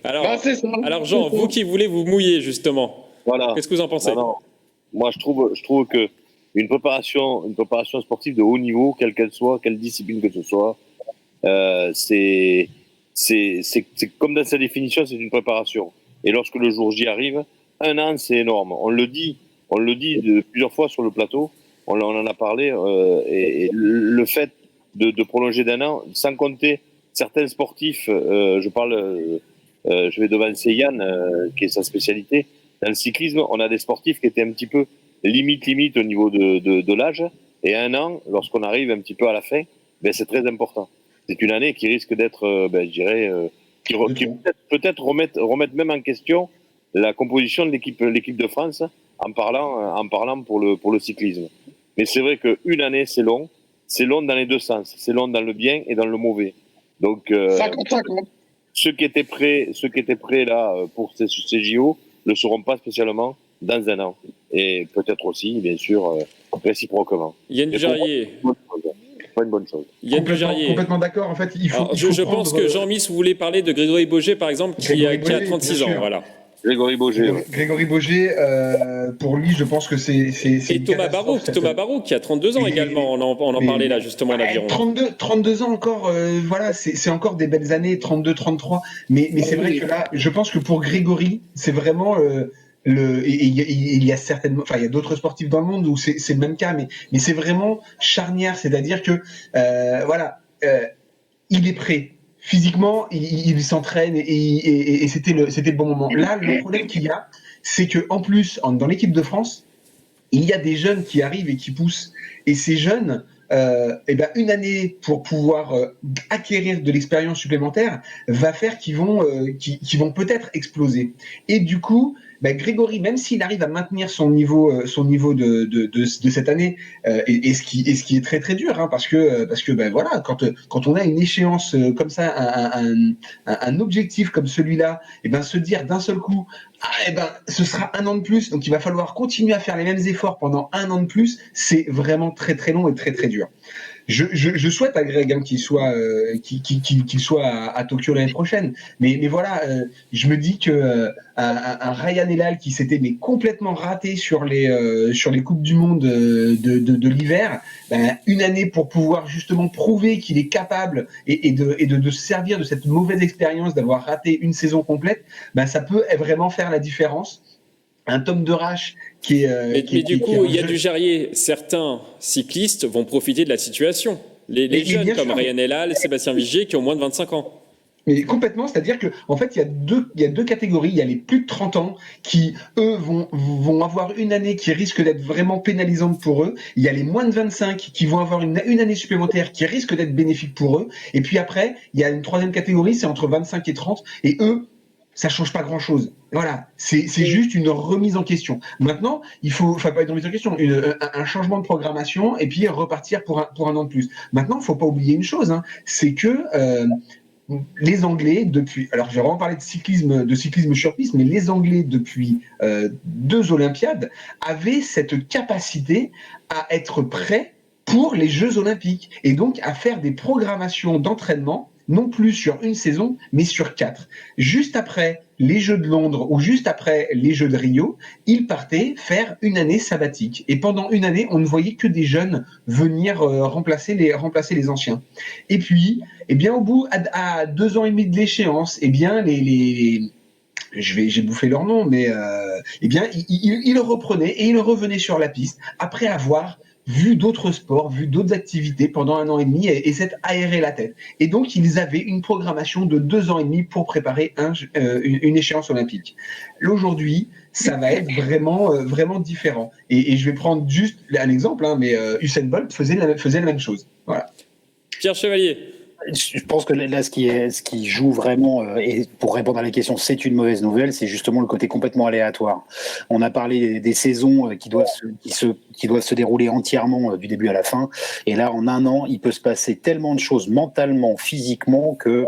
Alors Jean, vous qui voulez vous mouiller, justement, voilà. Qu'est-ce que vous en pensez? Moi, je trouve que une préparation sportive de haut niveau, quelle qu'elle soit, quelle discipline que ce soit, c'est comme dans sa définition, c'est une préparation. Et lorsque le jour J arrive, 1 an, c'est énorme. On le dit plusieurs fois sur le plateau, on en a parlé, et le fait de prolonger d'1 an, sans compter certains sportifs, je vais devancer Yann, qui est sa spécialité, dans le cyclisme, on a des sportifs qui étaient un petit peu limite au niveau de l'âge, et 1 an, lorsqu'on arrive un petit peu à la fin, c'est très important. C'est une année qui risque d'être, qui peut-être remettre même en question la composition de l'équipe de France en parlant pour le cyclisme. Mais c'est vrai qu'une année, c'est long dans les deux sens. C'est long dans le bien et dans le mauvais. Donc, ceux qui étaient prêts là pour ces JO ne le seront pas spécialement dans 1 an. Et peut-être aussi, bien sûr, réciproquement. Yann Dujarrier. Pas une bonne chose. Yann Dujarrier. Complètement d'accord. En fait, je pense que Jean-Miss voulait parler de Grégory Boger, par exemple, qui a 36 ans. Voilà. Grégory Boger. Grégory Boger, pour lui, je pense que c'est Et Thomas Barrault qui a 32 ans également, on en parlait là justement en aviron. 32 ans encore, voilà, c'est encore des belles années, 32, 33. Mais c'est vrai que là, je pense que pour Grégory, c'est vraiment il y a certainement, enfin il y a d'autres sportifs dans le monde où c'est le même cas, mais c'est vraiment charnière, c'est-à-dire que il est prêt. Physiquement, il s'entraîne et c'était le bon moment. Là, le problème qu'il y a, c'est que en plus, dans l'équipe de France, il y a des jeunes qui arrivent et qui poussent. Et ces jeunes, une année pour pouvoir acquérir de l'expérience supplémentaire va faire qu'ils vont peut-être exploser. Et du coup, Grégory, même s'il arrive à maintenir son niveau de cette année, et ce qui est très très dur, hein, parce que voilà, quand on a une échéance comme ça, un objectif comme celui-là, se dire d'un seul coup, ce sera 1 an de plus, donc il va falloir continuer à faire les mêmes efforts pendant 1 an de plus, c'est vraiment très très long et très très dur. Je souhaite à Greg qu'il soit à Tokyo l'année prochaine, mais voilà, je me dis que un Ryan Elal qui s'était complètement raté sur les coupes du monde de l'hiver, une année pour pouvoir justement prouver qu'il est capable et de se servir de cette mauvaise expérience d'avoir raté une saison complète, ça peut vraiment faire la différence. Un Tom Derache qui est. Mais du coup, il y a du Jarier. Certains cyclistes vont profiter de la situation. Les jeunes comme Ryan Elal, Sébastien Vigier, qui ont moins de 25 ans. Mais complètement, c'est-à-dire que en fait, il y a deux catégories. Il y a les plus de 30 ans qui, eux, vont avoir une année qui risque d'être vraiment pénalisante pour eux. Il y a les moins de 25 qui vont avoir une année supplémentaire qui risque d'être bénéfique pour eux. Et puis après, il y a une troisième catégorie, c'est entre 25 et 30. Et eux, ça change pas grand-chose. Voilà, c'est juste une remise en question. Maintenant, il faut pas une remise en question, un changement de programmation et puis repartir pour un an de plus. Maintenant, il faut pas oublier une chose, hein, c'est que les Anglais depuis, alors je vais vraiment parler de cyclisme sur piste, mais les Anglais depuis 2 Olympiades avaient cette capacité à être prêts pour les Jeux Olympiques et donc à faire des programmations d'entraînement non plus sur une saison, mais sur 4. Juste après les Jeux de Londres ou juste après les Jeux de Rio, ils partaient faire une année sabbatique. Et pendant une année, on ne voyait que des jeunes venir remplacer les anciens. Et puis, au bout, à 2 ans et demi de l'échéance, j'ai bouffé leur nom, mais ils reprenaient et ils revenaient sur la piste après avoir vu d'autres sports, vu d'autres activités pendant 1 an et demi et s'être aéré la tête. Et donc, ils avaient une programmation de 2 ans et demi pour préparer une échéance olympique. Là, aujourd'hui, ça va être vraiment différent. Et je vais prendre juste un exemple, hein, mais Usain Bolt faisait la même chose. Voilà. Pierre Chevalier. Je pense que là, ce qui joue vraiment, et pour répondre à la question, c'est une mauvaise nouvelle, c'est justement le côté complètement aléatoire. On a parlé des saisons qui doivent se dérouler entièrement du début à la fin, et là, en 1 an, il peut se passer tellement de choses mentalement, physiquement, que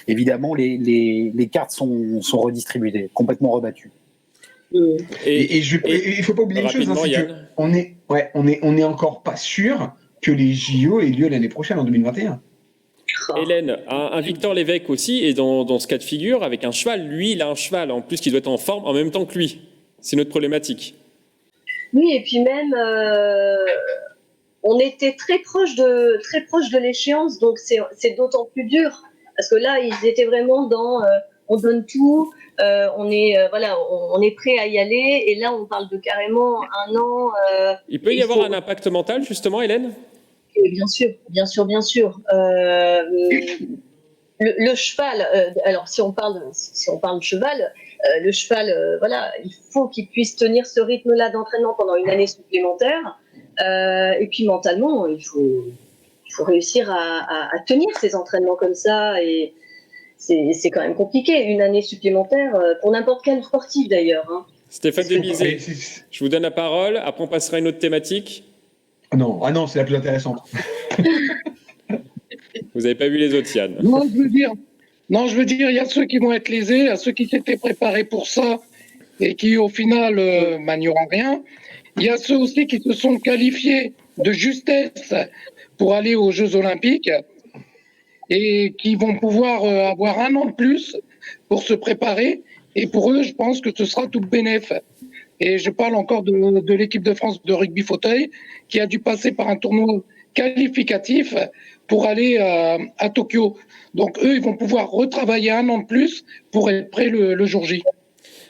évidemment, les cartes sont redistribuées, complètement rebattues. Et il faut pas oublier une chose, hein, c'est qu'on est encore pas sûr que les JO aient lieu l'année prochaine, en 2021. Hélène, un Victor Lévesque aussi est dans ce cas de figure avec un cheval. Lui, il a un cheval en plus qui doit être en forme en même temps que lui. C'est notre problématique. Oui, et puis même, on était très proche de l'échéance, donc c'est d'autant plus dur. Parce que là, ils étaient vraiment dans on donne tout, on est prêt à y aller. Et là, on parle de carrément 1 an. Il peut y avoir un impact mental, justement, Hélène ? Bien sûr. Le cheval, alors si on parle de cheval, le cheval, il faut qu'il puisse tenir ce rythme-là d'entraînement pendant une année supplémentaire. Et puis mentalement, il faut réussir à tenir ces entraînements comme ça. Et c'est quand même compliqué, une année supplémentaire, pour n'importe quel sportif d'ailleurs. Hein. Stéphane Demizet, je vous donne la parole, après on passera à une autre thématique. Ah non, c'est la plus intéressante. Vous n'avez pas vu les autres, Yann. Non, je veux dire, il y a ceux qui vont être lésés, il y a ceux qui s'étaient préparés pour ça et qui, au final, n'y auront rien. Il y a ceux aussi qui se sont qualifiés de justesse pour aller aux Jeux Olympiques et qui vont pouvoir avoir 1 an de plus pour se préparer. Et pour eux, je pense que ce sera tout bénef. Et je parle encore de l'équipe de France de rugby fauteuil qui a dû passer par un tournoi qualificatif pour aller à Tokyo. Donc eux, ils vont pouvoir retravailler 1 an de plus pour être prêts le jour J.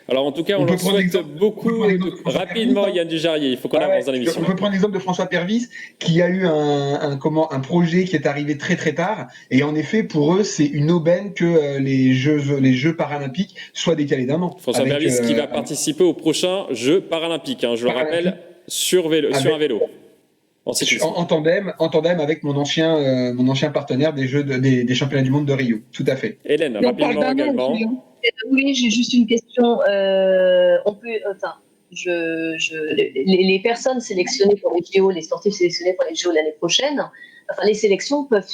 Alors en tout cas, on leur souhaite beaucoup rapidement, Yann Dujarrier. Il faut qu'on avance dans l'émission. On peut prendre l'exemple de François Pervis, qui a eu un projet qui est arrivé très très tard. Et en effet, pour eux, c'est une aubaine que les Jeux paralympiques soient décalés d'1 an. François Pervis qui va participer aux prochains Jeux paralympiques. Je le rappelle, sur un vélo. En tandem avec mon ancien partenaire des championnats du monde de Rio. Tout à fait. Hélène, rapidement également. Oui, j'ai juste une question. Les personnes sélectionnées pour les JO, les sportifs sélectionnés pour les JO l'année prochaine, les sélections peuvent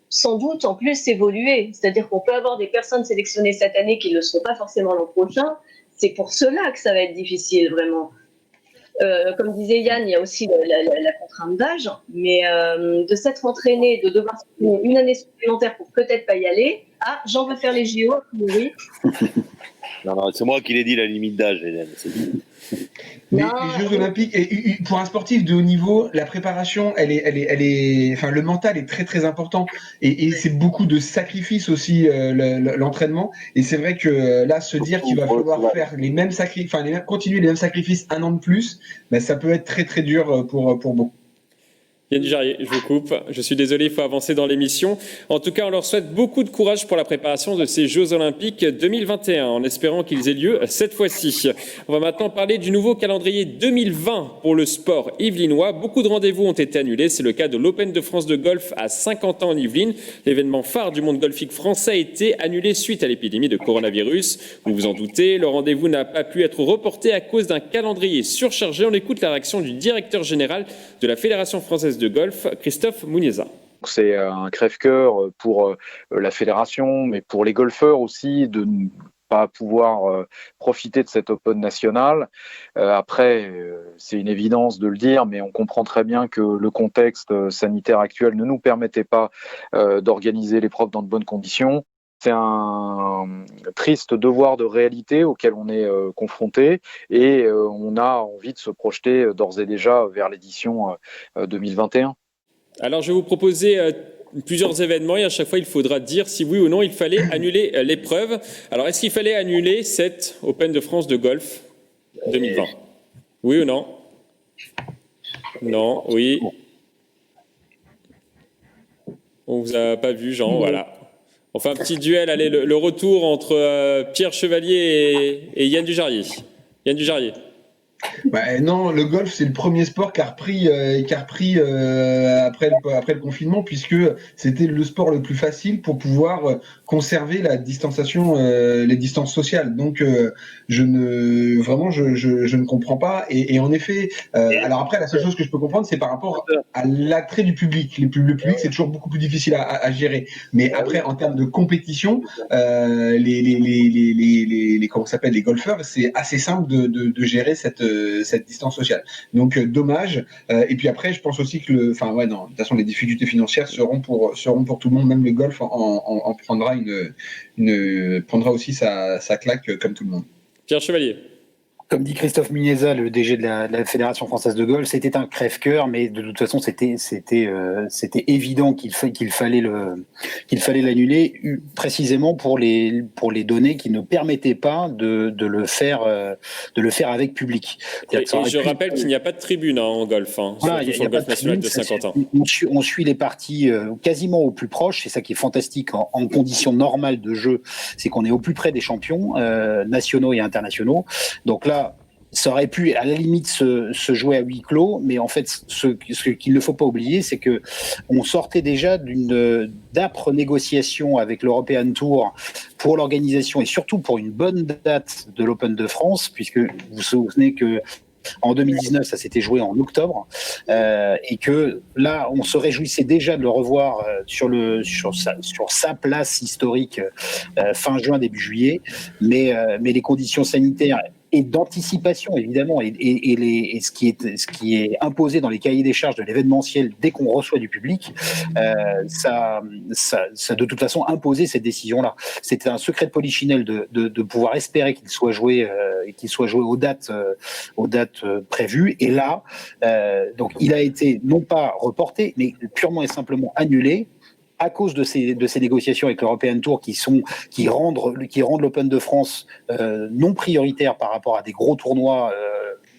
sans doute en plus évoluer. C'est-à-dire qu'on peut avoir des personnes sélectionnées cette année qui ne le seront pas forcément l'an prochain. C'est pour cela que ça va être difficile, vraiment. Comme disait Yann, il y a aussi la contrainte d'âge, mais de s'être entraîné, de devoir s'entraîner une année supplémentaire pour peut-être pas y aller. Ah, j'en veux faire les JO, oui. Non, c'est moi qui l'ai dit, la limite d'âge, Hélène. Les Jeux Olympiques, et pour un sportif de haut niveau, la préparation, le mental est très très important, et c'est beaucoup de sacrifices aussi, l'entraînement. Et c'est vrai que là, se dire qu'il va falloir faire les mêmes sacrifices, continuer les mêmes sacrifices 1 an de plus, ça peut être très très dur pour beaucoup. Yann Dujarrier, je vous coupe. Je suis désolé, il faut avancer dans l'émission. En tout cas, on leur souhaite beaucoup de courage pour la préparation de ces Jeux Olympiques 2021, en espérant qu'ils aient lieu cette fois-ci. On va maintenant parler du nouveau calendrier 2020 pour le sport yvelinois. Beaucoup de rendez-vous ont été annulés. C'est le cas de l'Open de France de golf à Saint-Quentin en Yvelines. L'événement phare du monde golfique français a été annulé suite à l'épidémie de coronavirus. Vous vous en doutez, le rendez-vous n'a pas pu être reporté à cause d'un calendrier surchargé. On écoute la réaction du directeur général de la Fédération française de golf, Christophe Mounieza. C'est un crève-cœur pour la fédération, mais pour les golfeurs aussi, de ne pas pouvoir profiter de cet Open national. Après, c'est une évidence de le dire, mais on comprend très bien que le contexte sanitaire actuel ne nous permettait pas d'organiser l'épreuve dans de bonnes conditions. C'est un triste devoir de réalité auquel on est confronté, et on a envie de se projeter d'ores et déjà vers l'édition 2021. Alors je vais vous proposer plusieurs événements et à chaque fois il faudra dire si oui ou non il fallait annuler l'épreuve. Alors est-ce qu'il fallait annuler cette Open de France de golf 2020 ? Oui ou non ? Non, oui. On vous a pas vu, Jean, voilà. On fait un petit duel, allez, le retour entre Pierre Chevalier et Yann Dujarrier. Yann Dujarrier. Non, le golf, c'est le premier sport qui a repris après le confinement, puisque c'était le sport le plus facile pour pouvoir conserver la distanciation, les distances sociales. Donc, je ne comprends pas. Et en effet, alors après, la seule chose que je peux comprendre, c'est par rapport à l'attrait du public. Le public, c'est toujours beaucoup plus difficile à gérer. Mais après, en termes de compétition, les golfeurs, c'est assez simple de gérer cette distance sociale. Donc dommage. Et puis après, je pense aussi que de toute façon, les difficultés financières seront pour tout le monde. Même le golf en prendra aussi sa claque comme tout le monde. Pierre Chevalier. Comme dit Christophe Mounieza, le DG de la Fédération française de golf, c'était un crève-cœur, mais de toute façon, c'était évident qu'il fallait l'annuler, précisément pour les données qui ne permettaient pas de le faire avec public. Et je rappelle qu'il n'y a pas de tribune en golf, voilà, surtout sur le golf national de Saint-Quentin. On suit les parties quasiment au plus proche. C'est ça qui est fantastique en conditions normales de jeu, c'est qu'on est au plus près des champions nationaux et internationaux. Donc là, ça aurait pu, à la limite, se jouer à huis clos, mais en fait, ce qu'il ne faut pas oublier, c'est que on sortait déjà d'âpres négociations avec l'European Tour pour l'organisation et surtout pour une bonne date de l'Open de France, puisque vous vous souvenez que en 2019, ça s'était joué en octobre, et que là, on se réjouissait déjà de le revoir sur sa place historique fin juin, début juillet, mais les conditions sanitaires et d'anticipation évidemment et ce qui est imposé dans les cahiers des charges de l'événementiel dès qu'on reçoit du public, ça de toute façon imposé cette décision-là. C'était un secret de polichinelle de pouvoir espérer qu'il soit joué aux dates prévues. Et là, donc il a été non pas reporté, mais purement et simplement annulé, à cause de ces négociations avec l'European Tour qui rendent l'Open de France non prioritaire par rapport à des gros tournois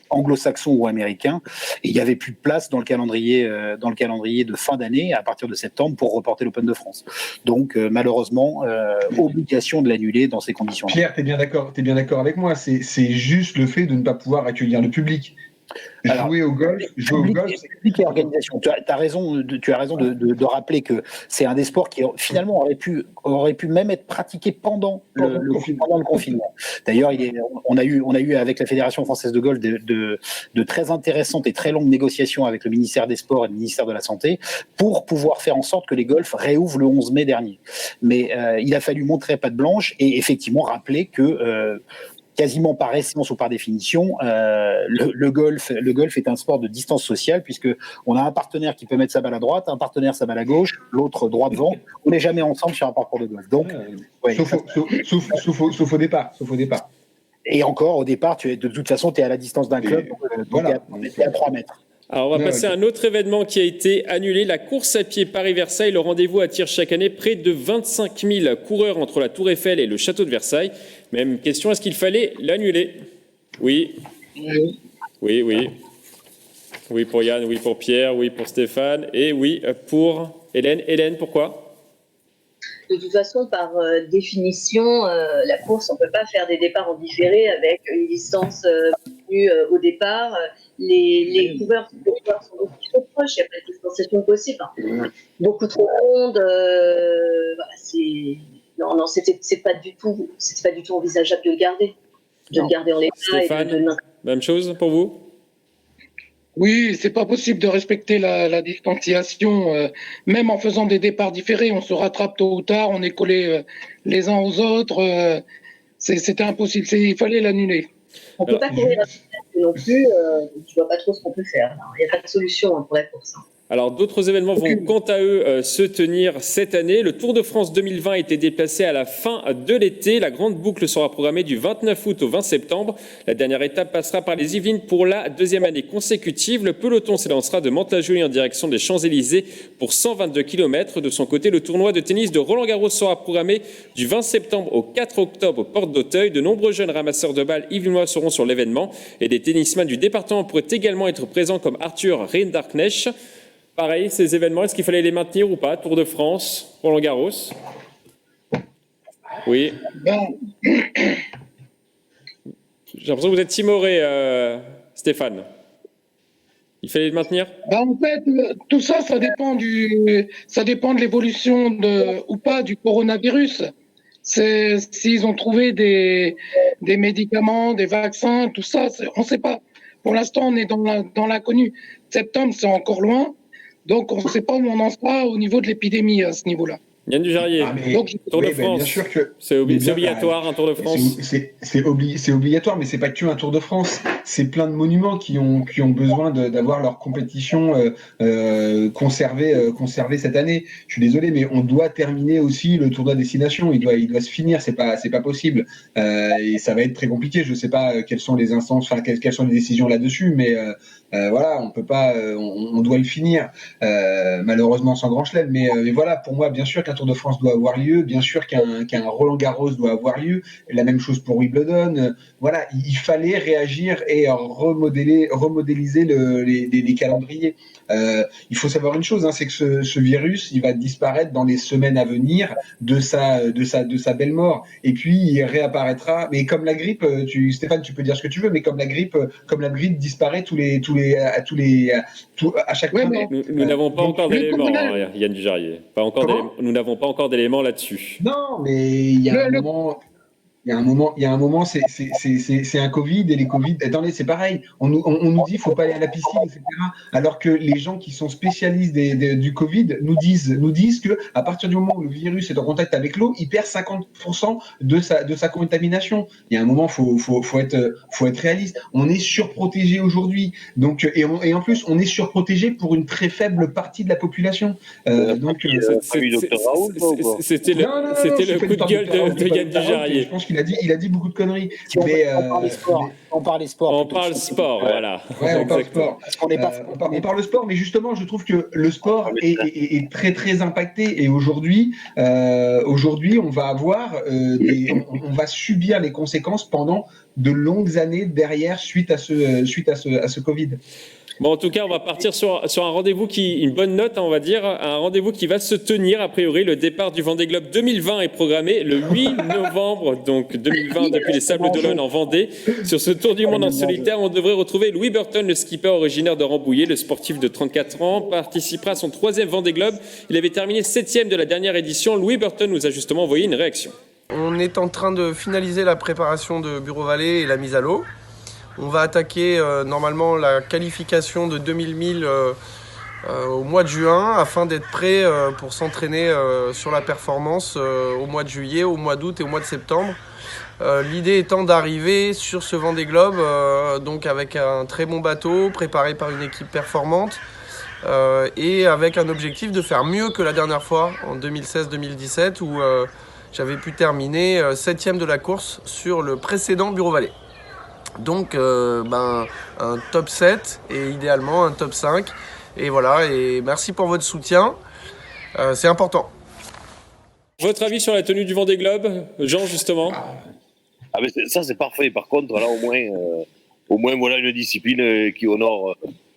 anglo-saxons ou américains. Et il n'y avait plus de place dans le calendrier de fin d'année à partir de septembre pour reporter l'Open de France. Donc malheureusement, obligation de l'annuler dans ces conditions. Pierre, t'es bien d'accord avec moi. C'est juste le fait de ne pas pouvoir accueillir le public. Jouer au golf. Public et organisation. Tu as raison de rappeler que c'est un des sports qui finalement aurait pu même être pratiqué pendant le confinement. D'ailleurs, on a eu avec la Fédération française de golf de très intéressantes et très longues négociations avec le ministère des Sports et le ministère de la Santé pour pouvoir faire en sorte que les golfs réouvrent le 11 mai dernier. Mais il a fallu montrer patte blanche et effectivement rappeler que quasiment par essence ou par définition, le golf est un sport de distance sociale puisque on a un partenaire qui peut mettre sa balle à droite, un partenaire sa balle à gauche, l'autre droit devant. On n'est jamais ensemble sur un parcours de golf. Donc, sauf au départ. Et encore, au départ, de toute façon, tu es à la distance d'un club, donc tu es à 3 mètres. Alors, on va passer à un autre événement qui a été annulé, la course à pied Paris-Versailles. Le rendez-vous attire chaque année près de 25 000 coureurs entre la Tour Eiffel et le château de Versailles. Même question, est-ce qu'il fallait l'annuler ? Oui. Oui pour Yann, oui pour Pierre, oui pour Stéphane et oui pour Hélène. Hélène, pourquoi ? De toute façon, par définition, la course, on ne peut pas faire des départs en différé avec une distance plus au départ. Les coureurs sont beaucoup trop proches, il n'y a pas de distanciation possible. Beaucoup trop de monde. Non, c'était pas du tout envisageable de le garder. Le garder en l'état. Stéphane, même chose pour vous ? Oui, c'est pas possible de respecter la distanciation, même en faisant des départs différés. On se rattrape tôt ou tard, on est collés les uns aux autres. C'était impossible, il fallait l'annuler. On ne peut pas courir non plus, je ne vois pas trop ce qu'on peut faire. Il n'y a pas de solution pour la course. Alors, d'autres événements vont quant à eux se tenir cette année. Le Tour de France 2020 a été déplacé à la fin de l'été. La grande boucle sera programmée du 29 août au 20 septembre. La dernière étape passera par les Yvelines pour la deuxième année consécutive. Le peloton s'élancera de Mantes-la-Jolie en direction des Champs-Élysées pour 122 km. De son côté, le tournoi de tennis de Roland-Garros sera programmé du 20 septembre au 4 octobre aux Portes d'Auteuil. De nombreux jeunes ramasseurs de balles yvelinois seront sur l'événement et des tennisman du département pourraient également être présents comme Arthur Rinderknecht. Pareil, ces événements, est-ce qu'il fallait les maintenir ou pas ? Tour de France, Roland-Garros ? Oui. J'ai l'impression que vous êtes timoré, Stéphane. Il fallait le maintenir ? En fait, tout ça, ça dépend de l'évolution ou pas du coronavirus. S'ils ont trouvé des médicaments, des vaccins, tout ça, on ne sait pas. Pour l'instant, on est dans l'inconnu. Septembre, c'est encore loin. Donc, on ne sait pas où on en sera au niveau de l'épidémie à ce niveau-là. Yann Dujarrier, Tour de France, bien sûr que c'est obligatoire un Tour de France. C'est obligatoire, mais c'est pas que un Tour de France. C'est plein de monuments qui ont besoin d'avoir leur compétition conservée cette année. Je suis désolé, mais on doit terminer aussi le tournoi destination. Il doit se finir. C'est pas possible. Et ça va être très compliqué. Je sais pas quelles sont les instances, quelles sont les décisions là-dessus, mais voilà, on peut pas, on doit le finir. Malheureusement sans grand chelem, mais voilà, pour moi, bien sûr qu'un Tour de France doit avoir lieu, bien sûr qu'un Roland-Garros doit avoir lieu, la même chose pour Wimbledon. Voilà, il fallait réagir et remodéliser les calendriers. Il faut savoir une chose, c'est que ce virus, il va disparaître dans les semaines à venir de sa belle mort, et puis il réapparaîtra. Mais comme la grippe, Stéphane, tu peux dire ce que tu veux, mais comme la grippe disparaît à chaque fois. Nous n'avons pas encore d'éléments, Yann Dujarrier. Nous n'avons pas encore d'éléments là-dessus. Non, mais il y a un moment. Il y a un moment, c'est un Covid et les Covid. Attendez, c'est pareil. On nous dit, faut pas aller à la piscine, etc. Alors que les gens qui sont spécialistes du Covid nous disent que à partir du moment où le virus est en contact avec l'eau, il perd 50% de sa contamination. Il y a un moment, faut être réaliste. On est surprotégé aujourd'hui. Donc, et en plus, on est surprotégé pour une très faible partie de la population. C'était le coup de gueule de Yann Dujarrier. Je pense qu'il a dit beaucoup de conneries. On parle sport, voilà. Ouais, on parle sport. On parle sport, mais justement, je trouve que le sport est très très impacté. Et aujourd'hui, on va on va subir les conséquences pendant de longues années derrière suite à ce Covid. Bon, en tout cas, on va partir sur un rendez-vous une bonne note, on va dire, un rendez-vous qui va se tenir. A priori, le départ du Vendée Globe 2020 est programmé le 8 novembre, donc 2020 depuis les Sables d'Olonne en Vendée. Sur ce tour du monde en solitaire, on devrait retrouver Louis Burton, le skipper originaire de Rambouillet. Le sportif de 34 ans participera à son 3e Vendée Globe. Il avait terminé 7e de la dernière édition. Louis Burton nous a justement envoyé une réaction. On est en train de finaliser la préparation de Bureau-Vallée et la mise à l'eau. On va attaquer normalement la qualification de 2000 milles au mois de juin afin d'être prêt pour s'entraîner sur la performance au mois de juillet, au mois d'août et au mois de septembre. L'idée étant d'arriver sur ce Vendée Globe donc avec un très bon bateau préparé par une équipe performante et avec un objectif de faire mieux que la dernière fois en 2016-2017 où j'avais pu terminer 7e de la course sur le précédent Bureau-Vallée. Donc un top 7 et idéalement un top 5. Et voilà, et merci pour votre soutien. C'est important. Votre avis sur la tenue du Vendée Globe, Jean, justement? Mais ça, c'est parfait. Par contre, là, au moins voilà une discipline qui honore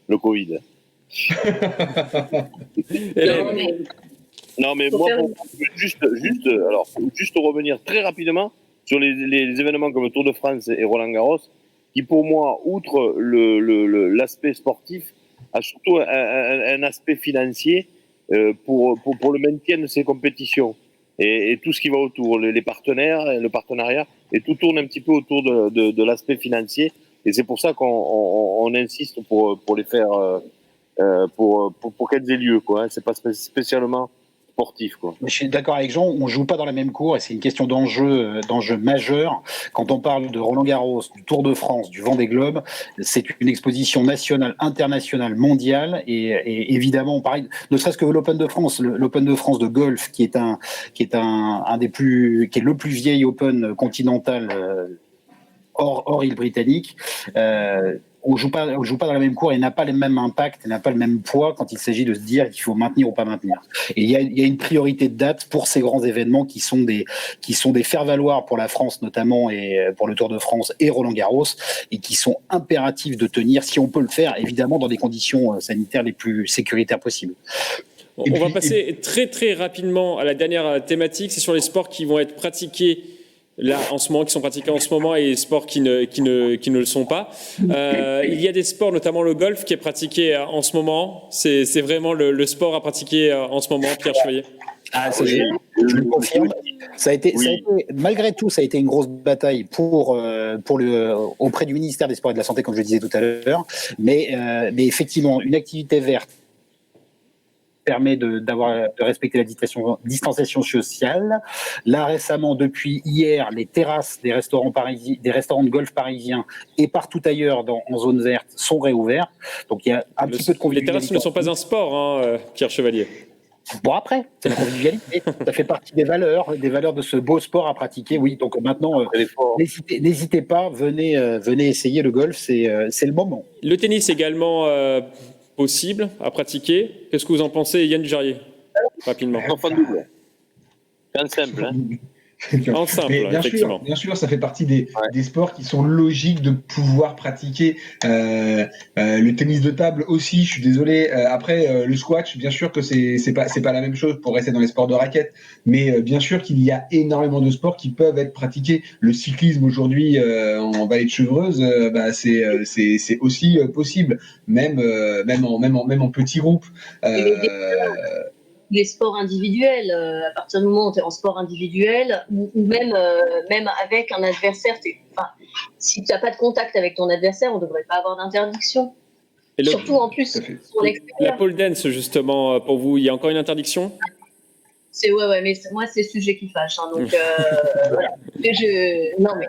le Covid. Non, mais moi, juste revenir très rapidement sur les événements comme le Tour de France et Roland-Garros, qui pour moi, outre l'aspect sportif, a surtout un aspect financier pour le maintien de ces compétitions. Et tout ce qui va autour, les partenaires, le partenariat, et tout tourne un petit peu autour de l'aspect financier. Et c'est pour ça qu'on insiste pour les faire, pour qu'elles aient lieu, quoi. C'est pas spécialement sportif, quoi. Je suis d'accord avec Jean, on joue pas dans la même cour et c'est une question d'enjeu majeur. Quand on parle de Roland-Garros, du Tour de France, du Vendée Globe, c'est une exposition nationale, internationale, mondiale et évidemment, pareil, ne serait-ce que l'Open de France de golf qui est le plus vieil Open continental hors île britannique. On joue pas dans la même cour et n'a pas le même impact, n'a pas le même poids quand il s'agit de se dire qu'il faut maintenir ou pas maintenir. Et il y a une priorité de date pour ces grands événements qui sont des faire-valoir pour la France notamment et pour le Tour de France et Roland-Garros et qui sont impératifs de tenir si on peut le faire évidemment dans des conditions sanitaires les plus sécuritaires possibles. On va passer très très rapidement à la dernière thématique, c'est sur les sports qui vont être pratiqués là en ce moment, qui sont pratiqués en ce moment et les sports qui ne le sont pas. Il y a des sports, notamment le golf, qui est pratiqué en ce moment. C'est vraiment le sport à pratiquer en ce moment, Pierre Chevalier. Je le confirme. Ça a été, malgré tout, ça a été une grosse bataille auprès du ministère des Sports et de la Santé, comme je le disais tout à l'heure. Mais effectivement, une activité verte permet de respecter la distanciation sociale. Là, récemment, depuis hier, les terrasses des restaurants de golf parisiens et partout ailleurs en zone verte sont réouvertes. Donc, il y a un petit peu de convivialité. Les terrasses ne sont pas un sport, Pierre Chevalier. Bon, après, c'est la convivialité. Ça fait partie des valeurs de ce beau sport à pratiquer. Oui, donc maintenant, n'hésitez pas, venez essayer le golf, c'est le moment. Le tennis également possible à pratiquer. Qu'est-ce que vous en pensez, Yann Dujarrier? Rapidement. C'est un simple. En simple, effectivement. Bien sûr, ça fait partie des sports qui sont logiques de pouvoir pratiquer. Le tennis de table aussi, je suis désolé. Après, le squash, bien sûr que c'est pas la même chose pour rester dans les sports de raquettes. Mais bien sûr qu'il y a énormément de sports qui peuvent être pratiqués. Le cyclisme aujourd'hui en vallée de Chevreuse, c'est aussi possible, même en petit groupe. les sports individuels. À partir du moment où tu es en sport individuel, ou même avec un adversaire, si tu n'as pas de contact avec ton adversaire, on ne devrait pas avoir d'interdiction. Surtout en plus sur La l'extérieur. pole dance, justement, pour vous, il y a encore une interdiction? Ouais, mais moi, c'est le sujet qui fâche. Hein, donc, voilà. Non, mais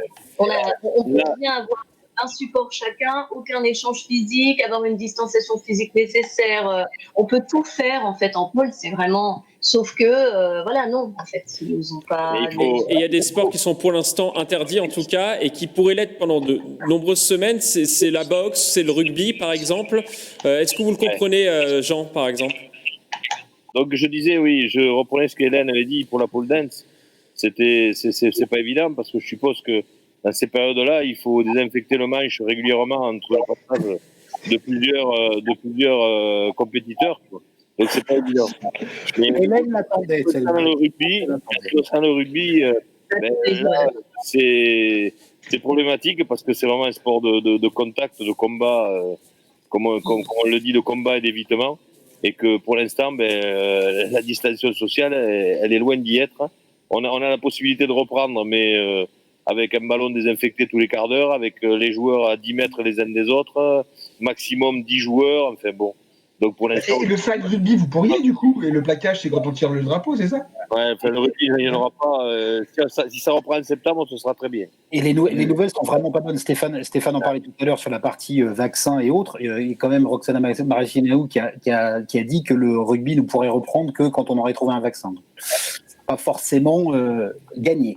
on peut bien avoir un support chacun, aucun échange physique, avoir une distanciation physique nécessaire. On peut tout faire, en fait, en pole. C'est vraiment... Sauf que, voilà, non, en fait, ils nous ont pas... Et il y a des sports qui sont pour l'instant interdits, en tout cas, et qui pourraient l'être pendant de nombreuses semaines. C'est la boxe, c'est le rugby, par exemple. Est-ce que vous le comprenez, Jean, par exemple? Donc je disais, oui, je reprenais ce qu'Hélène avait dit pour la pole dance. C'est pas évident parce que je suppose que dans ces périodes-là, il faut désinfecter le manche régulièrement entre le passage de plusieurs compétiteurs, quoi. Donc c'est pas évident. Hélène l'attendait. Dans le rugby, c'est problématique parce que c'est vraiment un sport de contact, de combat, comme on le dit, de combat et d'évitement. Et que pour l'instant, la distanciation sociale, elle est loin d'y être. On a la possibilité de reprendre, mais avec un ballon désinfecté tous les quarts d'heure, avec les joueurs à 10 mètres les uns des autres, maximum 10 joueurs, enfin bon. Donc pour l'instant... Et le flag rugby, vous pourriez du coup? Et le plaquage, c'est quand on tire le drapeau, c'est ça? Ouais, enfin, le rugby, il n'y en aura pas. Si ça reprend en septembre, ce sera très bien. Et les nouvelles sont vraiment pas bonnes. Stéphane en parlait tout à l'heure sur la partie vaccin et autres. Il y a quand même Roxana Maracineanu qui a dit que le rugby ne pourrait reprendre que quand on aurait trouvé un vaccin. Pas forcément gagné.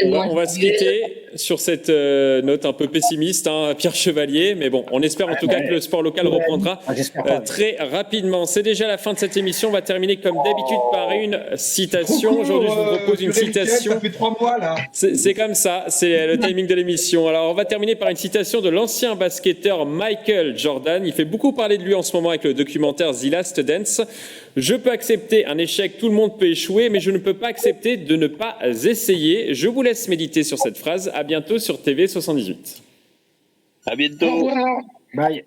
On va se quitter sur cette note un peu pessimiste, hein, Pierre Chevalier, mais bon, on espère en tout cas que le sport local reprendra très rapidement. C'est déjà la fin de cette émission. On va terminer comme d'habitude par une citation. Aujourd'hui, je vous propose une citation. Ça fait 3 mois là. C'est comme ça, c'est le timing de l'émission. Alors, on va terminer par une citation de l'ancien basketteur Michael Jordan. Il fait beaucoup parler de lui en ce moment avec le documentaire The Last Dance. Je peux accepter un échec, tout le monde peut échouer, mais je ne peux pas accepter de ne pas essayer. Je vous laisse méditer sur cette phrase. À bientôt sur TV 78. À bientôt. Au revoir. Bye.